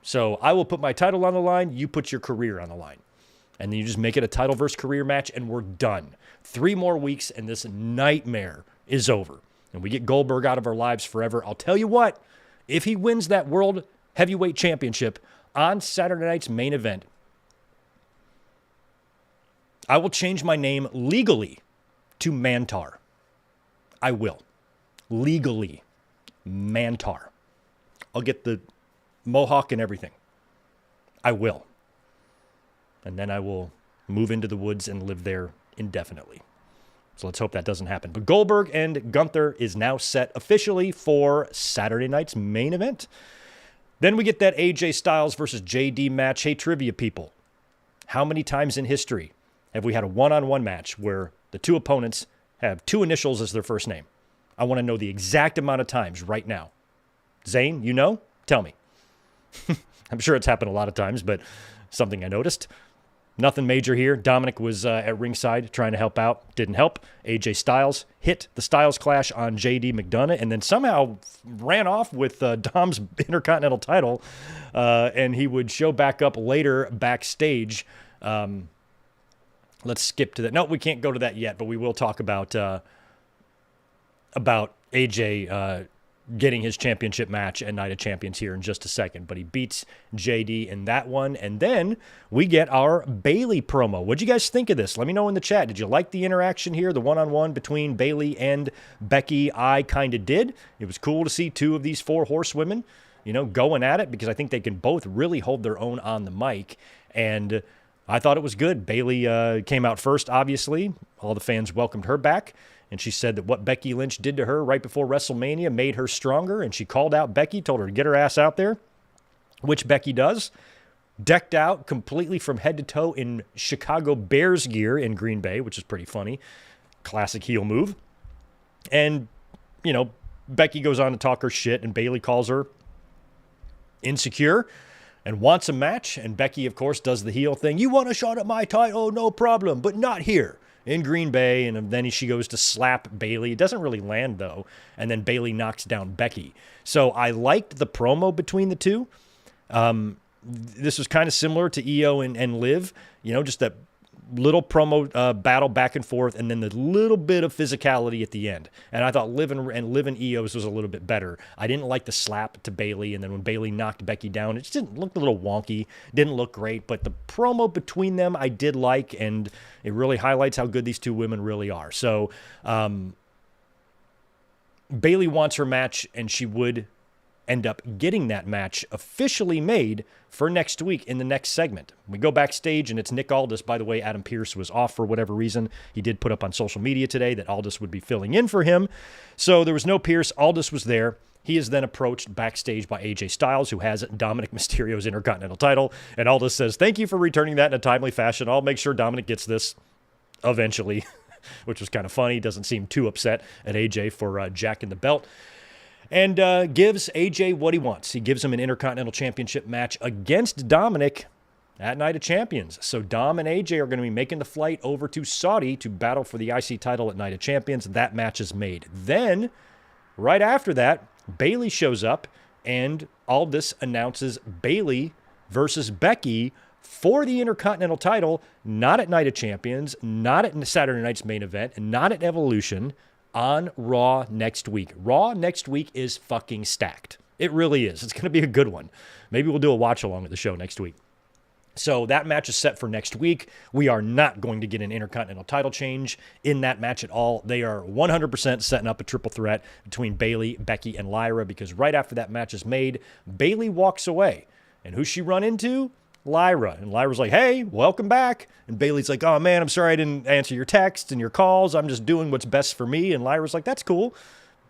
So I will put my title on the line. You put your career on the line. And then you just make it a title versus career match, and we're done. 3 more weeks, and this nightmare is over. And we get Goldberg out of our lives forever. I'll tell you what, if he wins that World Heavyweight Championship on Saturday night's main event, I will change my name legally to Mantar. I will. Legally. Mantar. I'll get the mohawk and everything. I will. And then I will move into the woods and live there indefinitely. So let's hope that doesn't happen. But Goldberg and Gunther is now set officially for Saturday night's main event. Then we get that AJ Styles versus JD match. Hey, trivia people, how many times in history have we had a one-on-one match where the two opponents have two initials as their first name? I want to know the exact amount of times right now. Zane, you know? Tell me. I'm sure it's happened a lot of times, but something I noticed. Nothing major here. Dominic was at ringside trying to help out. Didn't help. AJ Styles hit the Styles Clash on JD McDonough and then somehow ran off with Dom's Intercontinental title. And he would show back up later backstage. Let's skip to that. No, we can't go to that yet, but we will talk about AJ getting his championship match at Night of Champions here in just a second. But he beats JD in that one. And then we get our Bayley promo. What'd you guys think of this? Let me know in the chat. Did you like the interaction here, the one-on-one between Bayley and Becky? I kind of did. It was cool to see two of these four horsewomen, going at it because I think they can both really hold their own on the mic. And I thought it was good. Bayley came out first, obviously. All the fans welcomed her back. And she said that what Becky Lynch did to her right before WrestleMania made her stronger. And she called out Becky, told her to get her ass out there, which Becky does. Decked out completely from head to toe in Chicago Bears gear in Green Bay, which is pretty funny. Classic heel move. And, Becky goes on to talk her shit, and Bayley calls her insecure and wants a match. And Becky, of course, does the heel thing. You want a shot at my title? No problem, but not here. In Green Bay, and then she goes to slap Bayley. It doesn't really land, though, and then Bayley knocks down Becky. So I liked the promo between the two. This was kind of similar to Io and Liv, just that little promo battle back and forth, and then the little bit of physicality at the end. And I thought Liv and Io's was a little bit better. I didn't like the slap to Bayley, and then when Bayley knocked Becky down, it just didn't look a little wonky, didn't look great. But the promo between them I did like, and it really highlights how good these two women really are. So Bayley wants her match, and she would end up getting that match officially made for next week in the next segment. We go backstage, and it's Nick Aldis. By the way, Adam Pearce was off for whatever reason. He did put up on social media today that Aldis would be filling in for him. So there was no Pearce. Aldis was there. He is then approached backstage by AJ Styles, who has Dominic Mysterio's Intercontinental title. And Aldis says, "Thank you for returning that in a timely fashion. I'll make sure Dominic gets this eventually," which was kind of funny. Doesn't seem too upset at AJ for jacking the belt. And gives AJ what he wants. He gives him an Intercontinental Championship match against Dominic at Night of Champions. So Dom and AJ are going to be making the flight over to Saudi to battle for the IC title at Night of Champions. That match is made. Then, right after that, Bayley shows up, and Aldis announces Bayley versus Becky for the Intercontinental title, not at Night of Champions, not at Saturday night's main event, and not at Evolution, on Raw next week. Raw next week is fucking stacked. It really is. It's going to be a good one. Maybe we'll do a watch along at the show next week. So that match is set for next week. We are not going to get an Intercontinental title change in that match at all. They are 100% setting up a triple threat between Bayley, Becky, and Lyra, because right after that match is made, Bayley walks away. And who's she run into? Lyra. And Lyra's like, "Hey, welcome back." And Bayley's like, "Oh man, I'm sorry I didn't answer your texts and your calls. I'm just doing what's best for me." And Lyra's like, "That's cool.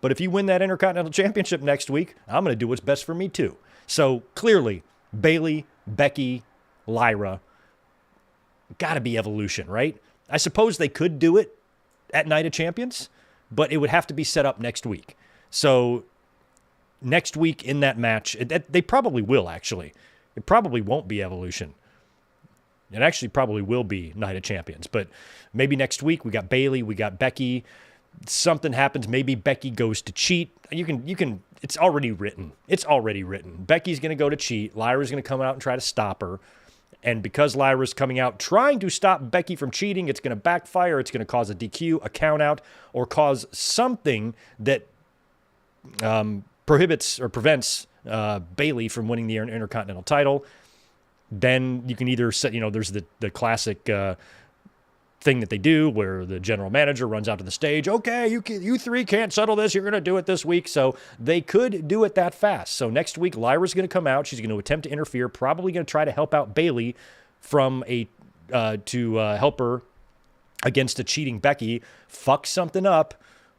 But if you win that Intercontinental Championship next week, I'm going to do what's best for me too." So clearly, Bayley, Becky, Lyra, got to be Evolution, right? I suppose they could do it at Night of Champions, but it would have to be set up next week. So next week in that match, they probably will actually. It probably won't be Evolution. It actually probably will be Night of Champions. But maybe next week we got Bayley, we got Becky. Something happens. Maybe Becky goes to cheat. You can. It's already written. It's already written. Becky's going to go to cheat. Lyra's going to come out and try to stop her. And because Lyra's coming out trying to stop Becky from cheating, it's going to backfire. It's going to cause a DQ, a count out, or cause something that prohibits or prevents Bayley from winning the Intercontinental title. Then you can either set, there's the classic thing that they do where the general manager runs out to the stage. Okay, you three can't settle this. You're going to do it this week. So they could do it that fast. So next week, Lyra's going to come out. She's going to attempt to interfere, probably going to try to help out Bayley to help her against a cheating Becky. Fuck something up.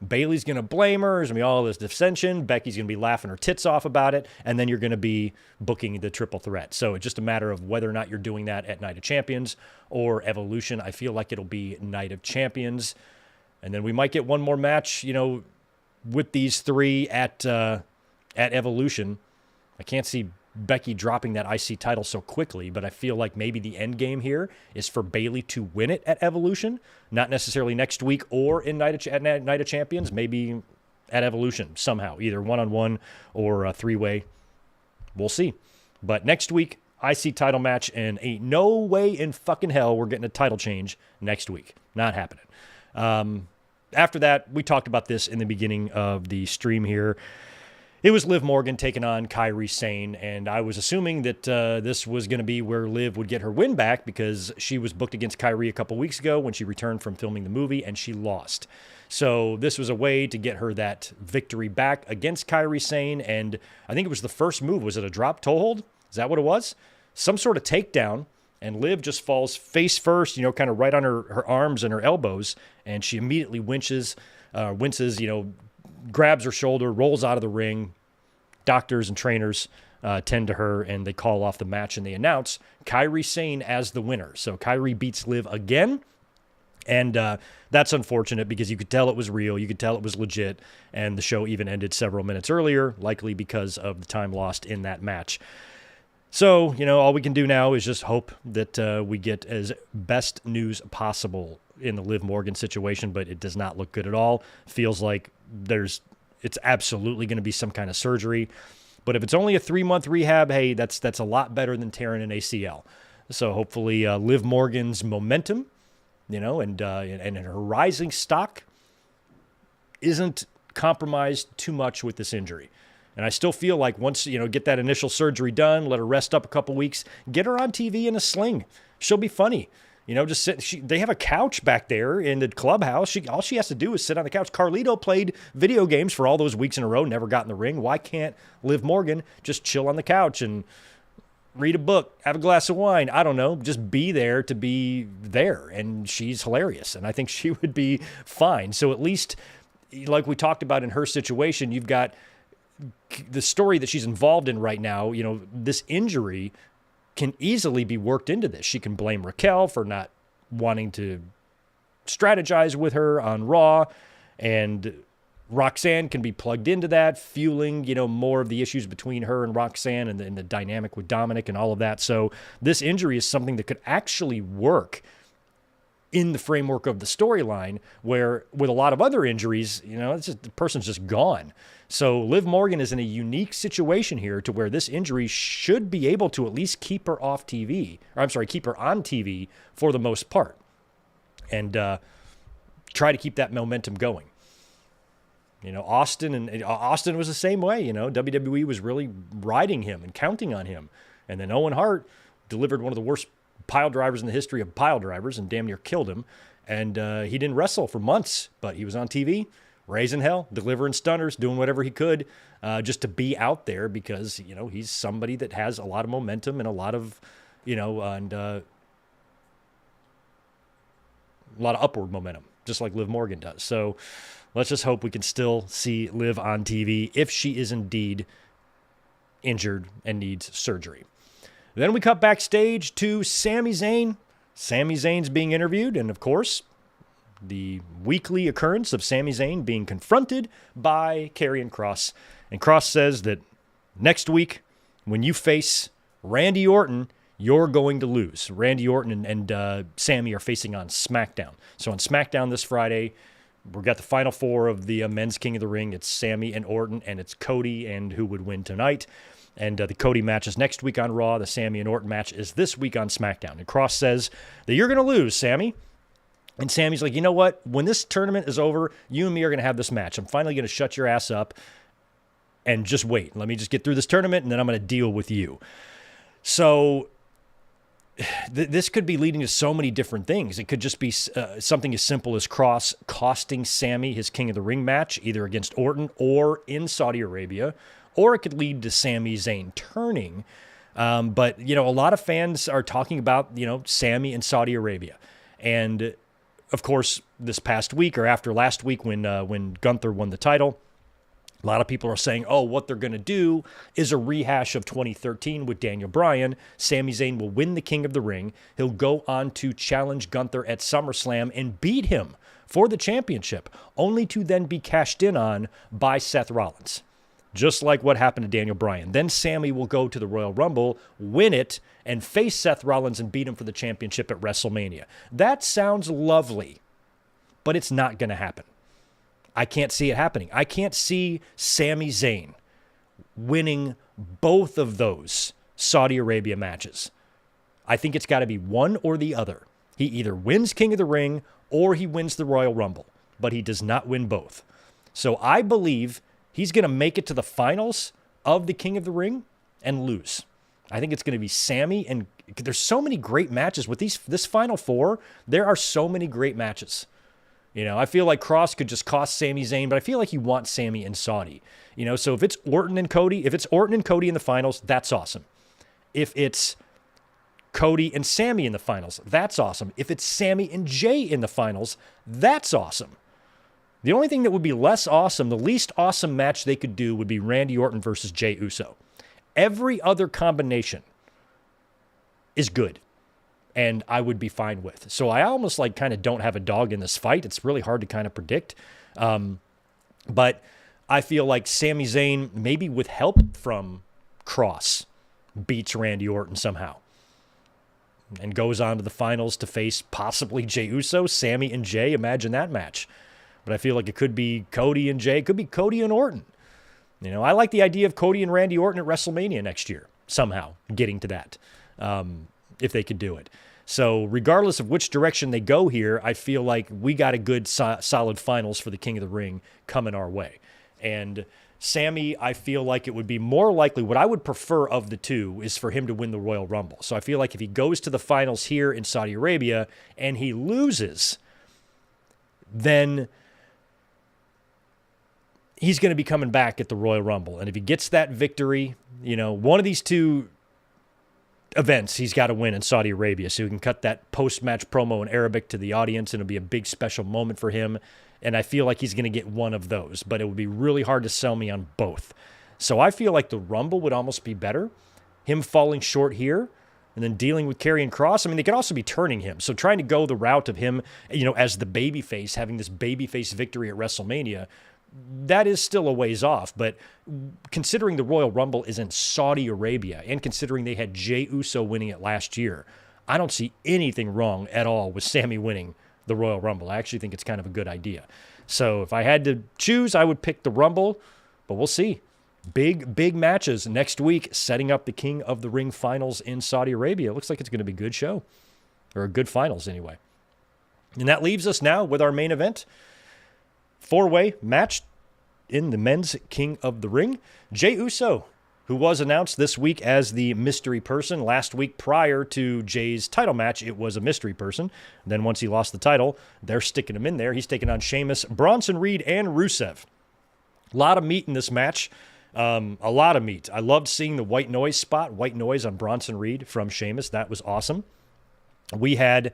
Bayley's going to blame her. There's going to be all this dissension. Becky's going to be laughing her tits off about it. And then you're going to be booking the triple threat. So it's just a matter of whether or not you're doing that at Night of Champions or Evolution. I feel like it'll be Night of Champions. And then we might get one more match, with these three at Evolution. I can't see Becky dropping that IC title so quickly, but I feel like maybe the end game here is for Bayley to win it at Evolution, not necessarily next week or in Night of Champions, maybe at Evolution somehow, either one-on-one or a three-way. We'll see. But next week, IC title match, and ain't no way in fucking hell we're getting a title change next week. Not happening. After that, we talked about this in the beginning of the stream here. It was Liv Morgan taking on Kairi Sane, and I was assuming that this was going to be where Liv would get her win back because she was booked against Kairi a couple weeks ago when she returned from filming the movie, and she lost. So this was a way to get her that victory back against Kairi Sane, and I think it was the first move. Was it a drop toe hold? Is that what it was? Some sort of takedown, and Liv just falls face first, kind of right on her arms and her elbows, and she immediately winces, grabs her shoulder, rolls out of the ring. Doctors and trainers tend to her, and they call off the match, and they announce Kairi Sane as the winner. So Kairi beats Liv again, and that's unfortunate because you could tell it was real. You could tell it was legit, and the show even ended several minutes earlier, likely because of the time lost in that match. So, all we can do now is just hope that we get as best news possible in the Liv Morgan situation, but it does not look good at all. Feels like it's absolutely going to be some kind of surgery. But if it's only a 3-month rehab, hey, that's a lot better than tearing an ACL. So hopefully Liv Morgan's momentum, and her rising stock isn't compromised too much with this injury. And I still feel like once, get that initial surgery done, let her rest up a couple weeks, get her on TV in a sling. She'll be funny. Just sit. They have a couch back there in the clubhouse. All she has to do is sit on the couch. Carlito played video games for all those weeks in a row, never got in the ring. Why can't Liv Morgan just chill on the couch and read a book, have a glass of wine? I don't know. Just be there to be there. And she's hilarious. And I think she would be fine. So at least, like we talked about in her situation, you've got the story that she's involved in right now. This injury can easily be worked into this. She can blame Raquel for not wanting to strategize with her on Raw, and Roxanne can be plugged into that, fueling, more of the issues between her and Roxanne and the dynamic with Dominic and all of that. So this injury is something that could actually work in the framework of the storyline, where with a lot of other injuries, it's just, the person's just gone. So Liv Morgan is in a unique situation here to where this injury should be able to at least keep her off TV, keep her on TV for the most part, and try to keep that momentum going. Austin was the same way. WWE was really riding him and counting on him, and then Owen Hart delivered one of the worst pile drivers in the history of pile drivers and damn near killed him. And he didn't wrestle for months, but he was on TV, raising hell, delivering stunners, doing whatever he could just to be out there because, he's somebody that has a lot of momentum and a lot of, a lot of upward momentum, just like Liv Morgan does. So let's just hope we can still see Liv on TV if she is indeed injured and needs surgery. Then we cut backstage to Sami Zayn. Sami Zayn's being interviewed, and of course, the weekly occurrence of Sami Zayn being confronted by Karrion Kross. And Kross says that next week, when you face Randy Orton, you're going to lose. Randy Orton and Sami are facing on SmackDown. So on SmackDown this Friday, we've got the final four of the Men's King of the Ring. It's Sami and Orton, and it's Cody and who would win tonight. And the Cody match is next week on Raw. The Sami and Orton match is this week on SmackDown. And Kross says that you're going to lose, Sami. And Sami's like, you know what? When this tournament is over, you and me are going to have this match. I'm finally going to shut your ass up and just wait. Let me just get through this tournament, and then I'm going to deal with you. So this could be leading to so many different things. It could just be something as simple as Cross costing Sami his King of the Ring match, either against Orton or in Saudi Arabia, or it could lead to Sami Zayn turning. But, a lot of fans are talking about, Sami in Saudi Arabia. And, of course, this past week or after last week when Gunther won the title, a lot of people are saying, what they're going to do is a rehash of 2013 with Daniel Bryan. Sami Zayn will win the King of the Ring. He'll go on to challenge Gunther at SummerSlam and beat him for the championship, only to then be cashed in on by Seth Rollins, just like what happened to Daniel Bryan. Then Sami will go to the Royal Rumble, win it, and face Seth Rollins and beat him for the championship at WrestleMania. That sounds lovely, but it's not going to happen. I can't see it happening. I can't see Sami Zayn winning both of those Saudi Arabia matches. I think it's got to be one or the other. He either wins King of the Ring or he wins the Royal Rumble, but he does not win both. So I believe he's going to make it to the finals of the King of the Ring and lose. I think it's going to be Sami, and there's so many great matches with this Final Four. There are so many great matches. I feel like Cross could just cost Sami Zayn, but I feel like you want Sami in Saudi. So if it's Orton and Cody in the finals, that's awesome. If it's Cody and Sami in the finals, that's awesome. If it's Sami and Jay in the finals, that's awesome. The only thing that would be less awesome, the least awesome match they could do would be Randy Orton versus Jey Uso. Every other combination is good, and I would be fine with. So I almost kind of don't have a dog in this fight. It's really hard to kind of predict. But I feel like Sami Zayn, maybe with help from Cross, beats Randy Orton somehow and goes on to the finals to face possibly Jey Uso, Sami and Jay. Imagine that match. But I feel like it could be Cody and Jay. It could be Cody and Orton. I like the idea of Cody and Randy Orton at WrestleMania next year, somehow getting to that, if they could do it. So regardless of which direction they go here, I feel like we got a good solid finals for the King of the Ring coming our way. And Sami, I feel like it would be more likely, what I would prefer of the two is for him to win the Royal Rumble. So I feel like if he goes to the finals here in Saudi Arabia and he loses, then he's going to be coming back at the Royal Rumble. And if he gets that victory, one of these two events he's got to win in Saudi Arabia so he can cut that post-match promo in Arabic to the audience, and it'll be a big special moment for him. And I feel like he's going to get one of those, but it would be really hard to sell me on both. So I feel like the Rumble would almost be better. Him falling short here and then dealing with Karrion Kross. They could also be turning him. So trying to go the route of him, as the babyface, having this babyface victory at WrestleMania, that is still a ways off. But considering the Royal Rumble is in Saudi Arabia and considering they had Jey Uso winning it last year, I don't see anything wrong at all with Sami winning the Royal Rumble. I actually think it's kind of a good idea. So if I had to choose, I would pick the Rumble, but we'll see. Big matches next week, setting up the King of the Ring finals in Saudi Arabia. It looks like it's going to be a good show, or a good finals anyway. And that leaves us now with our main event. 4-way match in the men's King of the Ring. Jey Uso, who was announced this week as the mystery person. Last week, prior to Jay's title match, it was a mystery person. Then once he lost the title, they're sticking him in there. He's taking on Sheamus, Bronson Reed, and Rusev. A lot of meat in this match. A lot of meat. I loved seeing the white noise spot, white noise on Bronson Reed from Sheamus. That was awesome. We had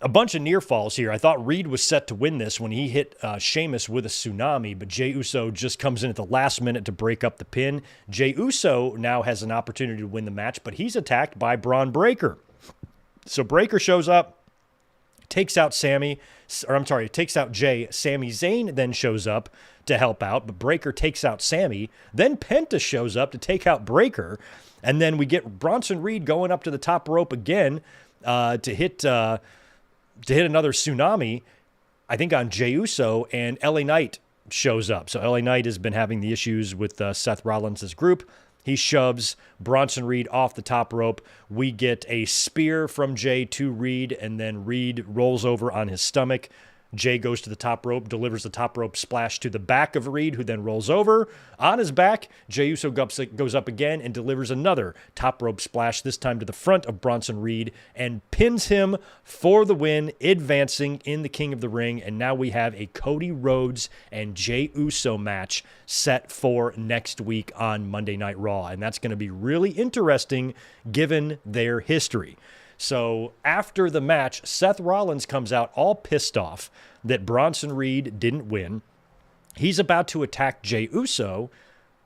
a bunch of near falls here. I thought Reed was set to win this when he hit Sheamus with a tsunami, but Jey Uso just comes in at the last minute to break up the pin. Jey Uso now has an opportunity to win the match, but he's attacked by Braun Breaker. So Breaker shows up, takes out Jay. Sami Zayn then shows up to help out, but Breaker takes out Sami. Then Penta shows up to take out Breaker, and then we get Bronson Reed going up to the top rope again to hit another tsunami, I think on Jey Uso, and LA Knight shows up. So LA Knight has been having the issues with Seth Rollins' group. He shoves Bronson Reed off the top rope. We get a spear from Jey to Reed, and then Reed rolls over on his stomach. Jay goes to the top rope, delivers the top rope splash to the back of Reed, who then rolls over. On his back, Jey Uso goes up again and delivers another top rope splash, this time to the front of Bronson Reed, and pins him for the win, advancing in the King of the Ring. And now we have a Cody Rhodes and Jey Uso match set for next week on Monday Night Raw. And that's going to be really interesting given their history. So after the match, Seth Rollins comes out all pissed off that Bronson Reed didn't win. He's about to attack Jey Uso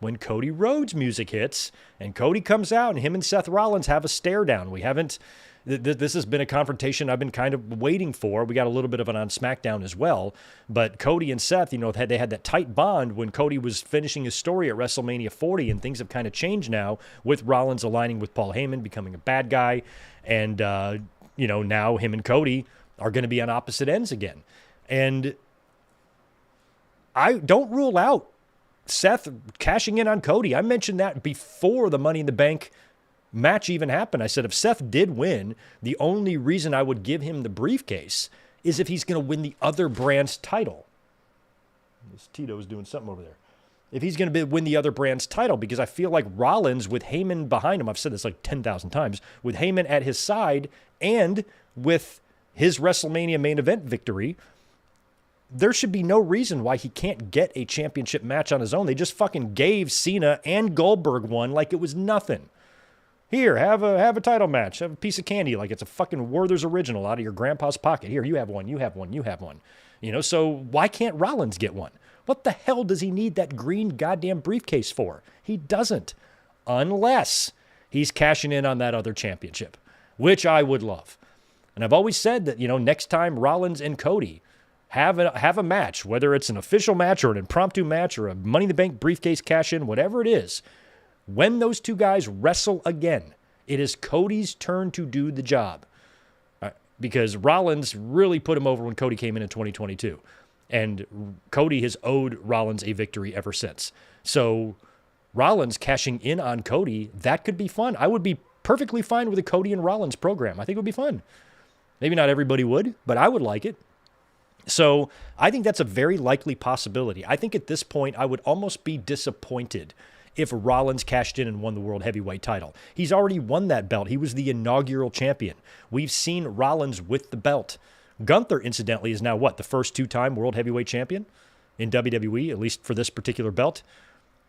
when Cody Rhodes music hits, and Cody comes out, and him and Seth Rollins have a stare down. This has been a confrontation I've been kind of waiting for. We got a little bit of it on SmackDown as well. But Cody and Seth, they had that tight bond when Cody was finishing his story at WrestleMania 40, and things have kind of changed now with Rollins aligning with Paul Heyman, becoming a bad guy. And, now him and Cody are going to be on opposite ends again. And I don't rule out Seth cashing in on Cody. I mentioned that before the Money in the Bank match even happened. I said if Seth did win, the only reason I would give him the briefcase is if he's going to win the other brand's title. This Tito's doing something over there. If he's going to win the other brand's title, because I feel like Rollins with Heyman behind him, I've said this like 10,000 times, with Heyman at his side and with his WrestleMania main event victory, there should be no reason why he can't get a championship match on his own. They just fucking gave Cena and Goldberg one like it was nothing. Here, have a title match. Have a piece of candy like it's a fucking Werther's original out of your grandpa's pocket. Here, you have one, you have one, you have one. So why can't Rollins get one? What the hell does he need that green goddamn briefcase for? He doesn't. Unless he's cashing in on that other championship, which I would love. And I've always said that, next time Rollins and Cody have a match, whether it's an official match or an impromptu match or a Money in the Bank briefcase cash-in, whatever it is, when those two guys wrestle again, it is Cody's turn to do the job. Because Rollins really put him over when Cody came in 2022. And Cody has owed Rollins a victory ever since. So Rollins cashing in on Cody, that could be fun. I would be perfectly fine with a Cody and Rollins program. I think it would be fun. Maybe not everybody would, but I would like it. So I think that's a very likely possibility. I think at this point, I would almost be disappointed if Rollins cashed in and won the World Heavyweight title. He's already won that belt. He was the inaugural champion. We've seen Rollins with the belt. Gunther, incidentally, is now the first two-time World Heavyweight champion in WWE, at least for this particular belt.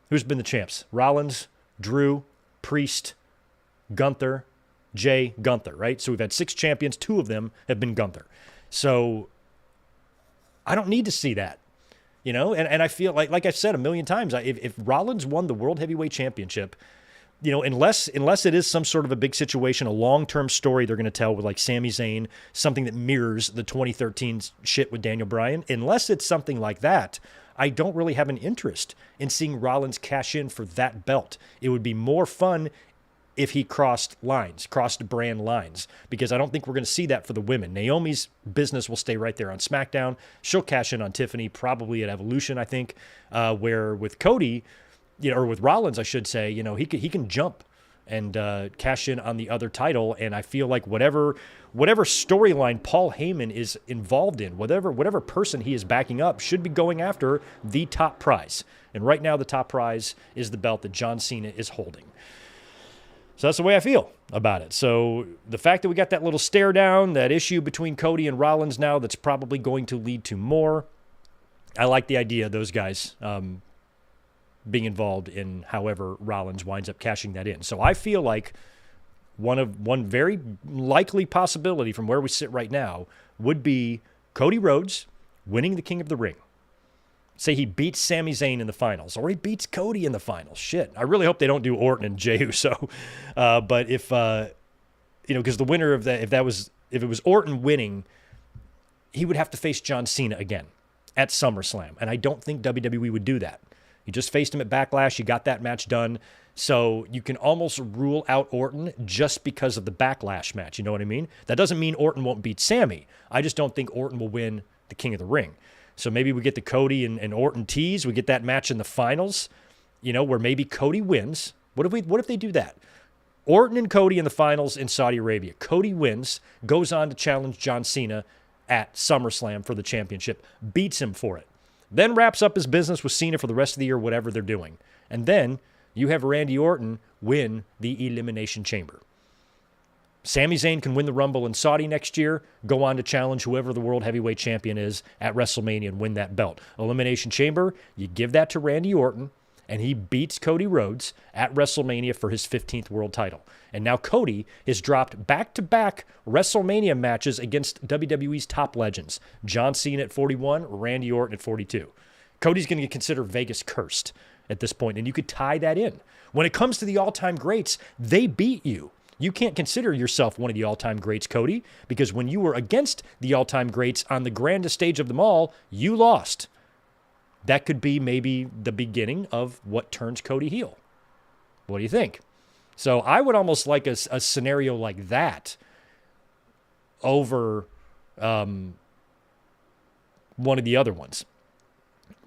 Who's been the champs? Rollins, Drew, Priest, Gunther, Jay, Gunther, right? So we've had 6 champions. 2 of them have been Gunther. So I don't need to see that. And I feel like I've said a million times, if Rollins won the World Heavyweight Championship, unless it is some sort of a big situation, a long-term story they're going to tell with like Sami Zayn, something that mirrors the 2013 shit with Daniel Bryan, unless it's something like that, I don't really have an interest in seeing Rollins cash in for that belt. It would be more fun if he crossed brand lines, because I don't think we're going to see that for the women. Naomi's business will stay right there on SmackDown. She'll cash in on Tiffany, probably at Evolution, I think, where with Cody, or with Rollins, I should say, he can jump and cash in on the other title. And I feel like whatever storyline Paul Heyman is involved in, whatever person he is backing up, should be going after the top prize. And right now, the top prize is the belt that John Cena is holding. So that's the way I feel about it. So the fact that we got that little stare down, that issue between Cody and Rollins now, that's probably going to lead to more. I like the idea of those guys being involved in however Rollins winds up cashing that in. So I feel like one very likely possibility from where we sit right now would be Cody Rhodes winning the King of the Ring. Say he beats Sami Zayn in the finals, or he beats Cody in the finals. Shit, I really hope they don't do Orton and Jey Uso. But if because the winner of that, if it was Orton winning, he would have to face John Cena again at SummerSlam, and I don't think WWE would do that. You just faced him at Backlash. You got that match done, so you can almost rule out Orton just because of the Backlash match. You know what I mean? That doesn't mean Orton won't beat Sami. I just don't think Orton will win the King of the Ring. So maybe we get the Cody and Orton tease. We get that match in the finals, where maybe Cody wins. What if they do that? Orton and Cody in the finals in Saudi Arabia. Cody wins, goes on to challenge John Cena at SummerSlam for the championship, beats him for it, then wraps up his business with Cena for the rest of the year, whatever they're doing. And then you have Randy Orton win the Elimination Chamber. Sami Zayn can win the Rumble in Saudi next year, go on to challenge whoever the World Heavyweight Champion is at WrestleMania and win that belt. Elimination Chamber, you give that to Randy Orton, and he beats Cody Rhodes at WrestleMania for his 15th world title. And now Cody has dropped back-to-back WrestleMania matches against WWE's top legends. John Cena at 41, Randy Orton at 42. Cody's going to get considered Vegas cursed at this point, and you could tie that in. When it comes to the all-time greats, they beat you. You can't consider yourself one of the all-time greats, Cody, because when you were against the all-time greats on the grandest stage of them all, you lost. That could be maybe the beginning of what turns Cody heel. What do you think? So I would almost like a scenario like that over one of the other ones.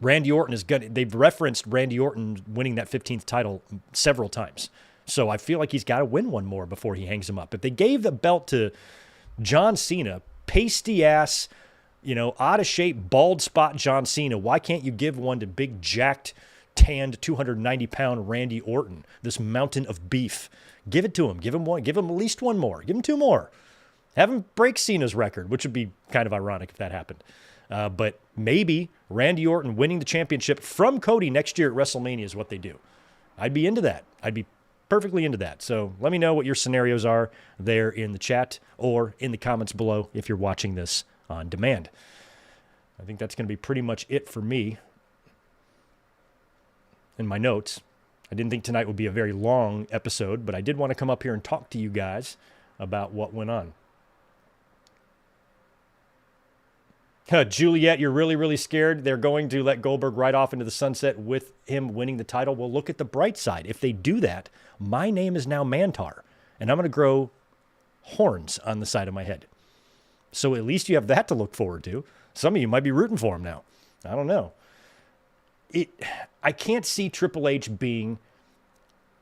Randy Orton is good. They've referenced Randy Orton winning that 15th title several times. So I feel like he's got to win one more before he hangs him up. If they gave the belt to John Cena, pasty ass, out of shape, bald spot John Cena, why can't you give one to big, jacked, tanned, 290-pound Randy Orton, this mountain of beef? Give it to him. Give him one. Give him at least one more. Give him two more. Have him break Cena's record, which would be kind of ironic if that happened. But maybe Randy Orton winning the championship from Cody next year at WrestleMania is what they do. I'd be into that. I'd be perfectly into that. So let me know what your scenarios are there in the chat or in the comments below if you're watching this on demand. I think that's going to be pretty much it for me in my notes. I didn't think tonight would be a very long episode, but I did want to come up here and talk to you guys about what went on. Juliet, you're really, really scared they're going to let Goldberg ride off into the sunset with him winning the title. Well, look at the bright side. If they do that, my name is now Mantar, and I'm going to grow horns on the side of my head. So at least you have that to look forward to. Some of you might be rooting for him now. I don't know. I can't see Triple H being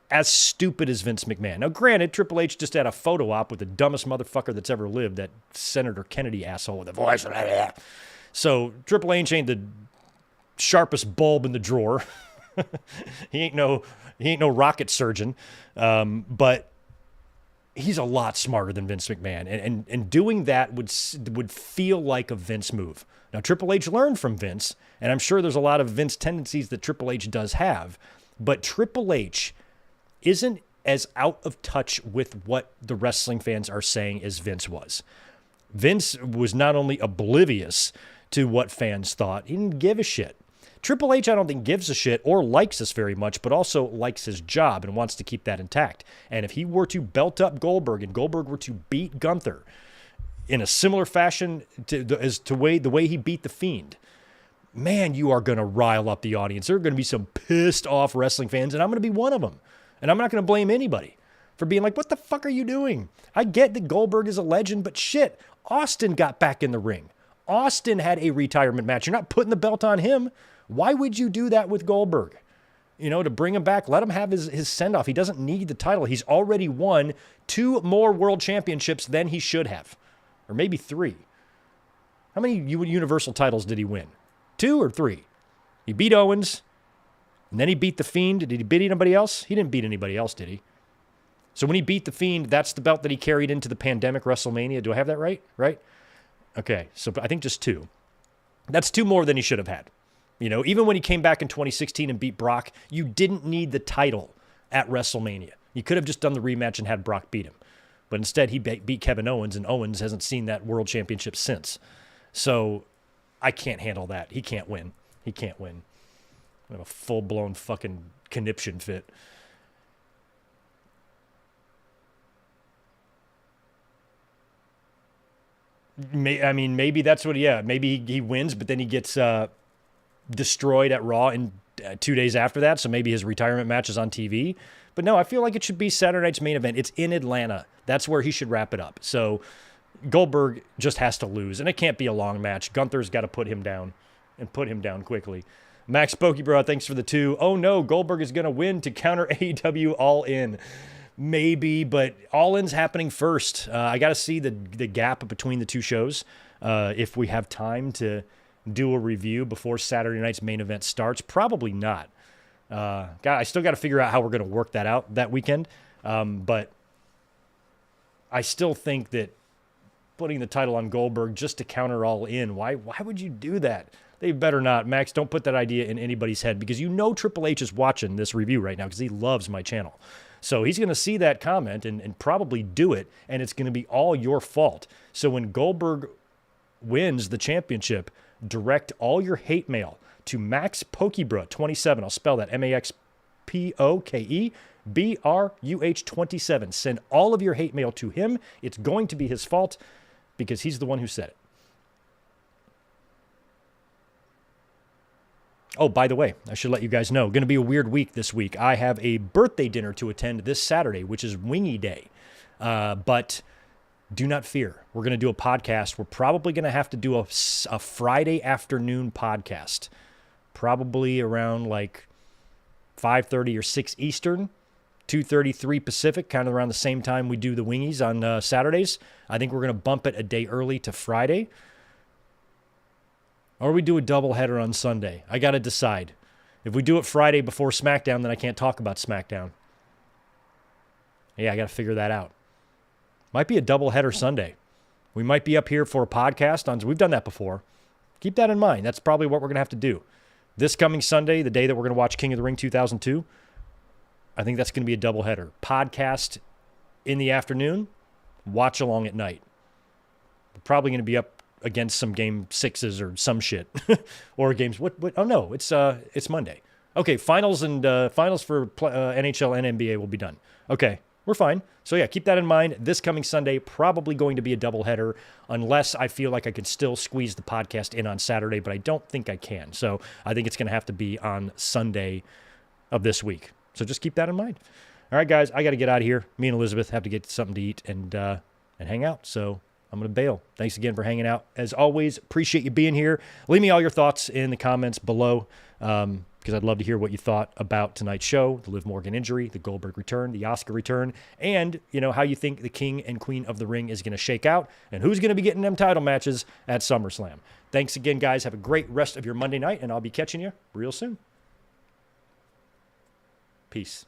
as stupid as Vince McMahon. Now, granted, Triple H just had a photo op with the dumbest motherfucker that's ever lived, that Senator Kennedy asshole with a voice. So Triple H ain't the sharpest bulb in the drawer. He ain't no rocket surgeon, but he's a lot smarter than Vince McMahon, and doing that would feel like a Vince move. Now, Triple H learned from Vince, and I'm sure there's a lot of Vince tendencies that Triple H does have, but Triple H isn't as out of touch with what the wrestling fans are saying as Vince was. Vince was not only oblivious to what fans thought, he didn't give a shit. Triple H, I don't think, gives a shit or likes us very much, but also likes his job and wants to keep that intact. And if he were to belt up Goldberg and Goldberg were to beat Gunther in a similar fashion to the way he beat The Fiend, man, you are going to rile up the audience. There are going to be some pissed off wrestling fans, and I'm going to be one of them. And I'm not going to blame anybody for being like, what the fuck are you doing? I get that Goldberg is a legend, but shit, Austin got back in the ring. Austin had a retirement match. You're not putting the belt on him. Why would you do that with Goldberg? To bring him back, let him have his send-off. He doesn't need the title. He's already won 2 more world championships than he should have. Or maybe 3. How many Universal titles did he win? 2 or 3? He beat Owens, and then he beat The Fiend. Did he beat anybody else? He didn't beat anybody else, did he? So when he beat The Fiend, that's the belt that he carried into the pandemic WrestleMania. Do I have that right? Right? Okay, so I think just 2. That's 2 more than he should have had. Even when he came back in 2016 and beat Brock, you didn't need the title at WrestleMania. You could have just done the rematch and had Brock beat him. But instead, he beat Kevin Owens, and Owens hasn't seen that world championship since. So I can't handle that. He can't win. He can't win. I have a full-blown fucking conniption fit. Maybe that's what, maybe he wins, but then he gets destroyed at Raw in 2 days after that, so maybe his retirement match is on TV. But no, I feel like it should be Saturday night's main event. It's in Atlanta. That's where he should wrap it up. So Goldberg just has to lose, and it can't be a long match. Gunther's got to put him down, and put him down quickly. Max Pokebro, thanks for the 2. Oh no, Goldberg is going to win to counter AEW All In. Maybe, but All In's happening first. I got to see the gap between the 2 shows. if we have time to do a review before Saturday night's main event starts. Probably not. I still got to figure out how we're going to work that out that weekend. But I still think that putting the title on Goldberg just to counter All In, why would you do that? They better not. Max, don't put that idea in anybody's head, because you know Triple H is watching this review right now because he loves my channel. So he's going to see that comment and probably do it, and it's going to be all your fault. So when Goldberg wins the championship, direct all your hate mail to Max Pokebruh 27. I'll spell that MaxPokebruh 27. Send all of your hate mail to him. It's going to be his fault because he's the one who said it. Oh, by the way, I should let you guys know, going to be a weird week this week. I have a birthday dinner to attend this Saturday, which is Wingy Day. But do not fear. We're going to do a podcast. We're probably going to have to do a Friday afternoon podcast, probably around like 5:30 or 6 Eastern, 2:33 Pacific, kind of around the same time we do the Wingies on Saturdays. I think we're going to bump it a day early to Friday. Or we do a doubleheader on Sunday. I got to decide. If we do it Friday before SmackDown, then I can't talk about SmackDown. Yeah, I got to figure that out. Might be a doubleheader Sunday. We might be up here for a podcast. We've done that before. Keep that in mind. That's probably what we're going to have to do. This coming Sunday, the day that we're going to watch King of the Ring 2002, I think that's going to be a doubleheader. Podcast in the afternoon, watch along at night. We're probably going to be up against some game 6s or some shit. Or games, what? Oh, no, it's Monday. Okay, finals for NHL and NBA will be done. Okay, we're fine. So yeah, keep that in mind. This coming Sunday, probably going to be a doubleheader, unless I feel like I could still squeeze the podcast in on Saturday, but I don't think I can. So I think it's going to have to be on Sunday of this week. So just keep that in mind. All right, guys, I got to get out of here. Me and Elizabeth have to get something to eat and hang out. So I'm going to bail. Thanks again for hanging out. As always, appreciate you being here. Leave me all your thoughts in the comments below, because I'd love to hear what you thought about tonight's show, the Liv Morgan injury, the Goldberg return, the Oscar return, and how you think the King and Queen of the Ring is going to shake out, and who's going to be getting them title matches at SummerSlam. Thanks again, guys. Have a great rest of your Monday night, and I'll be catching you real soon. Peace.